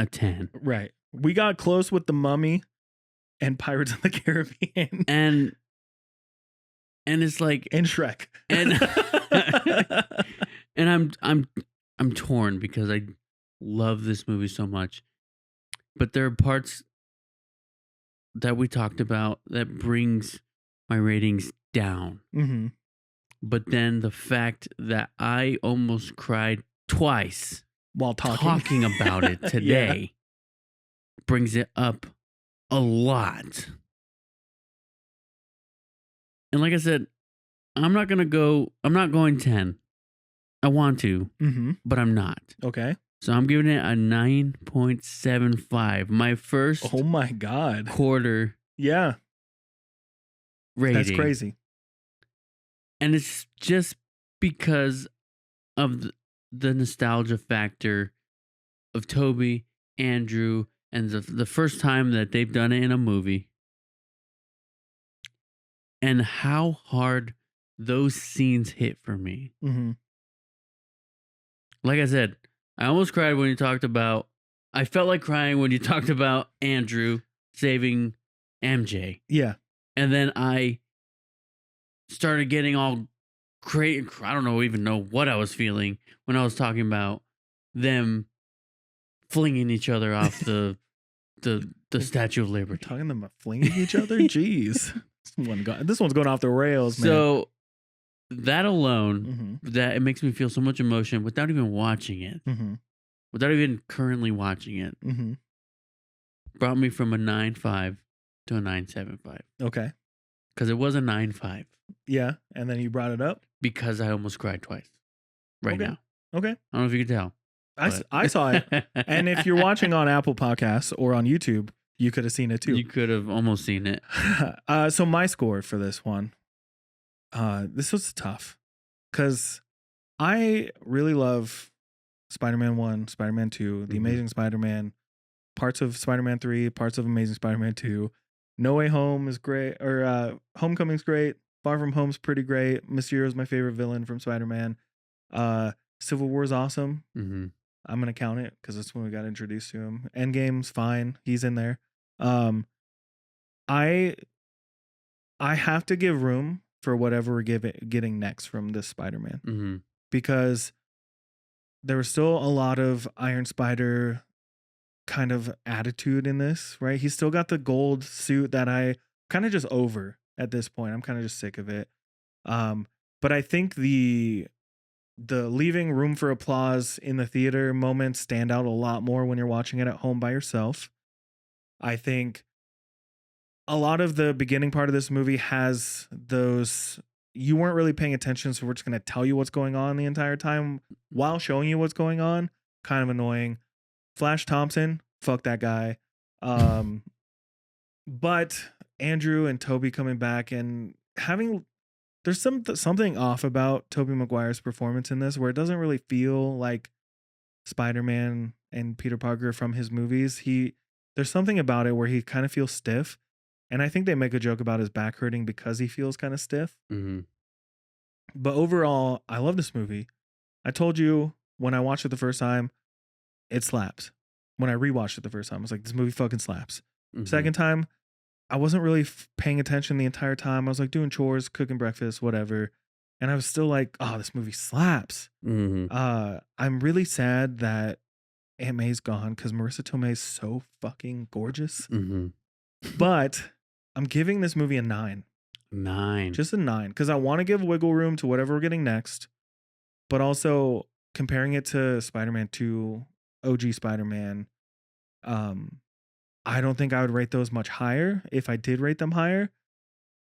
10.
Right. We got close with The Mummy and Pirates of the Caribbean.
And it's like,
and Shrek.
And I'm torn because I love this movie so much. But there are parts that we talked about that brings my ratings down. But then the fact that I almost cried twice
while
talking about it today brings it up a lot. And like I said, I'm not going 10. I want to, but I'm not.
Okay.
So I'm giving it a 9.75. My first
oh my God
quarter
rating. That's crazy.
And it's just because of the nostalgia factor of Toby, Andrew, and the first time that they've done it in a movie. And how hard those scenes hit for me. Like I said, I almost cried when you talked about... I felt like crying when you talked about Andrew saving MJ.
Yeah.
And then I started getting all crazy. I don't even know what I was feeling when I was talking about them flinging each other off the Statue of Liberty.
Talking about flinging each other? Jeez. This one's going off the rails, man.
So that alone, that it makes me feel so much emotion without even watching it, without even currently watching it, brought me from a 9.5 to a 9.75.
Okay.
Because it was a 9.5.
Yeah, and then you brought it up?
Because I almost cried twice. Right now.
Okay.
I don't know if you can tell.
I saw it. And if you're watching on Apple Podcasts or on YouTube, you could have seen it too.
You could have almost seen it.
So my score for this one, this was tough because I really love Spider-Man 1, Spider-Man 2, The Amazing Spider-Man, parts of Spider-Man 3, parts of Amazing Spider-Man 2. No Way Home is great, or Homecoming's great. Far From Home's pretty great. Mysterio's my favorite villain from Spider-Man. Civil War's awesome.
Mm-hmm.
I'm gonna count it because that's when we got introduced to him. Endgame's fine. He's in there. I have to give room for whatever we're getting next from this Spider-Man because there was still a lot of Iron Spider kind of attitude in this, right? He's still got the gold suit that I kind of just over at this point. I'm kind of just sick of it. But I think the leaving room for applause in the theater moments stand out a lot more when you're watching it at home by yourself. I think a lot of the beginning part of this movie has those, you weren't really paying attention, so we're just going to tell you what's going on the entire time while showing you what's going on. Kind of annoying. Flash Thompson, fuck that guy. But Andrew and Toby coming back and having, there's something off about Tobey Maguire's performance in this where it doesn't really feel like Spider-Man and Peter Parker from his movies. There's something about it where he kind of feels stiff. And I think they make a joke about his back hurting because he feels kind of stiff. But overall, I love this movie. I told you when I watched it the first time, it slaps. When I rewatched it the first time, I was like, this movie fucking slaps. Second time, I wasn't really paying attention the entire time. I was like doing chores, cooking breakfast, whatever. And I was still like, oh, this movie slaps. I'm really sad that Aunt May's gone because Marissa Tomei is so fucking gorgeous. But I'm giving this movie a 9.
9.
Just a 9. Because I want to give wiggle room to whatever we're getting next. But also comparing it to Spider-Man 2, OG Spider-Man, I don't think I would rate those much higher if I did rate them higher.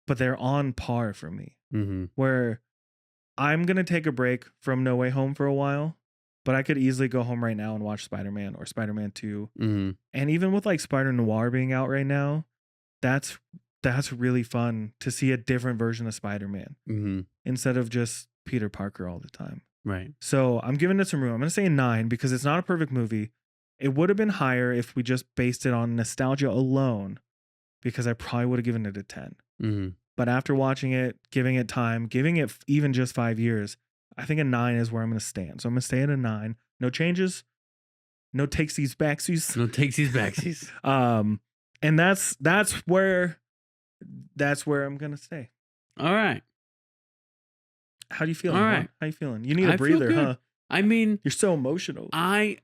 But they're on par for me. Where I'm going to take a break from No Way Home for a while. But I could easily go home right now and watch Spider-Man or Spider-Man 2. And even with like Spider-Noir being out right now, that's really fun to see a different version of Spider-Man instead of just Peter Parker all the time.
Right.
So I'm giving it some room. I'm going to say a 9 because it's not a perfect movie. It would have been higher if we just based it on nostalgia alone because I probably would have given it a 10. But after watching it, giving it time, giving it even just 5 years, I think a 9 is where I'm going to stand. So I'm going to stay at a 9. No changes. No takesies, backsies.
No takesies, backsies.
And that's where I'm going to stay.
All right.
How do you feel?
All right.
How you feeling? You need a breather, huh?
I mean,
you're so emotional.
I'm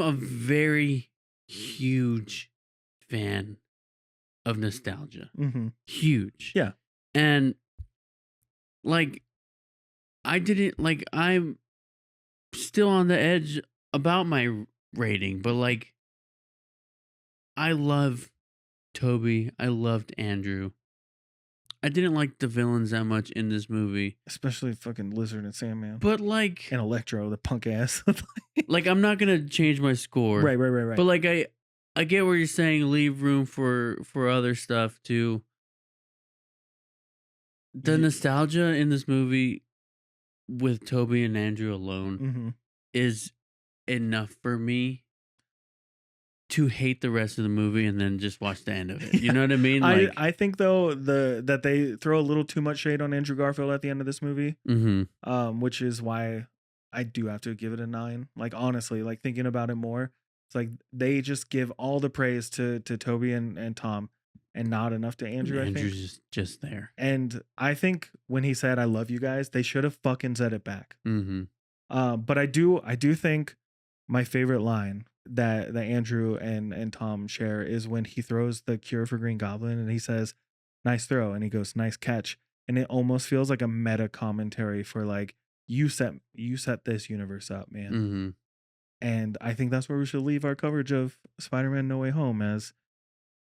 a very huge fan of nostalgia. Huge.
Yeah.
And like, I'm still on the edge about my rating, but like, I love Toby. I loved Andrew. I didn't like the villains that much in this movie.
Especially fucking Lizard and Sandman.
But like...
And Electro, the punk ass.
Like, I'm not going to change my score.
Right.
But like, I get what you're saying, leave room for other stuff too. The nostalgia in this movie with Toby and Andrew alone is enough for me to hate the rest of the movie and then just watch the end of it. You know what I mean? Like,
I think though that they throw a little too much shade on Andrew Garfield at the end of this movie, which is why I do have to give it a 9. Like honestly, like thinking about it more, it's like they just give all the praise to Toby and Tom, and not enough to Andrew.
Andrew's
I think
just there.
And I think when he said "I love you guys," they should have fucking said it back. But I do think my favorite line that Andrew and Tom share is when he throws the cure for Green Goblin and he says, "Nice throw," and he goes, "Nice catch," and it almost feels like a meta commentary for like you set this universe up, man. And I think that's where we should leave our coverage of Spider-Man No Way Home, as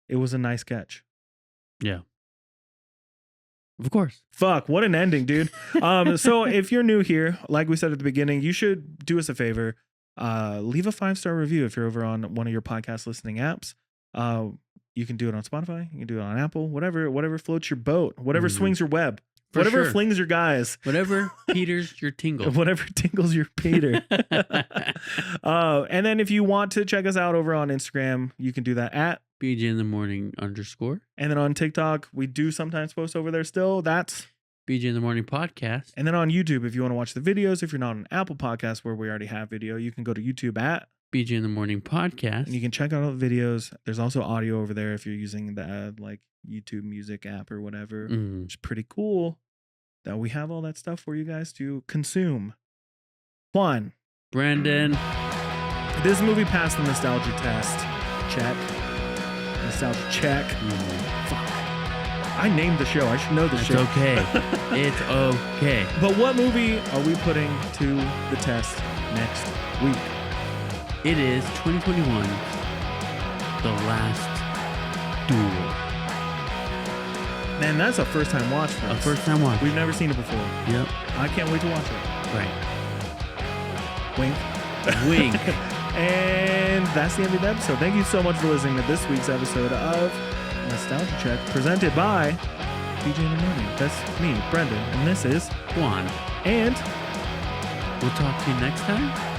it was a nice catch.
Yeah. Of course.
Fuck, what an ending, dude. So if you're new here, like we said at the beginning, you should do us a favor. Leave a 5-star review if you're over on one of your podcast listening apps. You can do it on Spotify. You can do it on Apple. Whatever floats your boat. Whatever swings your web.
For
whatever
sure.
flings your guys.
Whatever peters your tingle.
Whatever tingles your Peter. And then if you want to check us out over on Instagram, you can do that at
BJ in the morning _.
And then on TikTok, we do sometimes post over there still. That's
BJ in the morning podcast.
And then on YouTube, if you want to watch the videos, if you're not on Apple Podcasts where we already have video, you can go to YouTube at
BJ in the morning podcast.
And you can check out all the videos. There's also audio over there if you're using the like YouTube music app or whatever, which is pretty cool that we have all that stuff for you guys to consume. Juan.
Brandon.
This movie passed the nostalgia test. Check. Nostalgia check. Fuck. I named the show. I should know the show.
It's okay. It's okay.
But what movie are we putting to the test next week?
It is 2021, The Last Duel.
Man, that's a first time watch for us.
A first time watch.
We've never seen it before.
Yep.
I can't wait to watch it.
Right.
Wink.
Wink.
And that's the end of the episode. Thank you so much for listening to this week's episode of Nostalgia Check, presented by BJ in the Morning. That's me, Brendan, and this is
Juan.
And
we'll talk to you next time.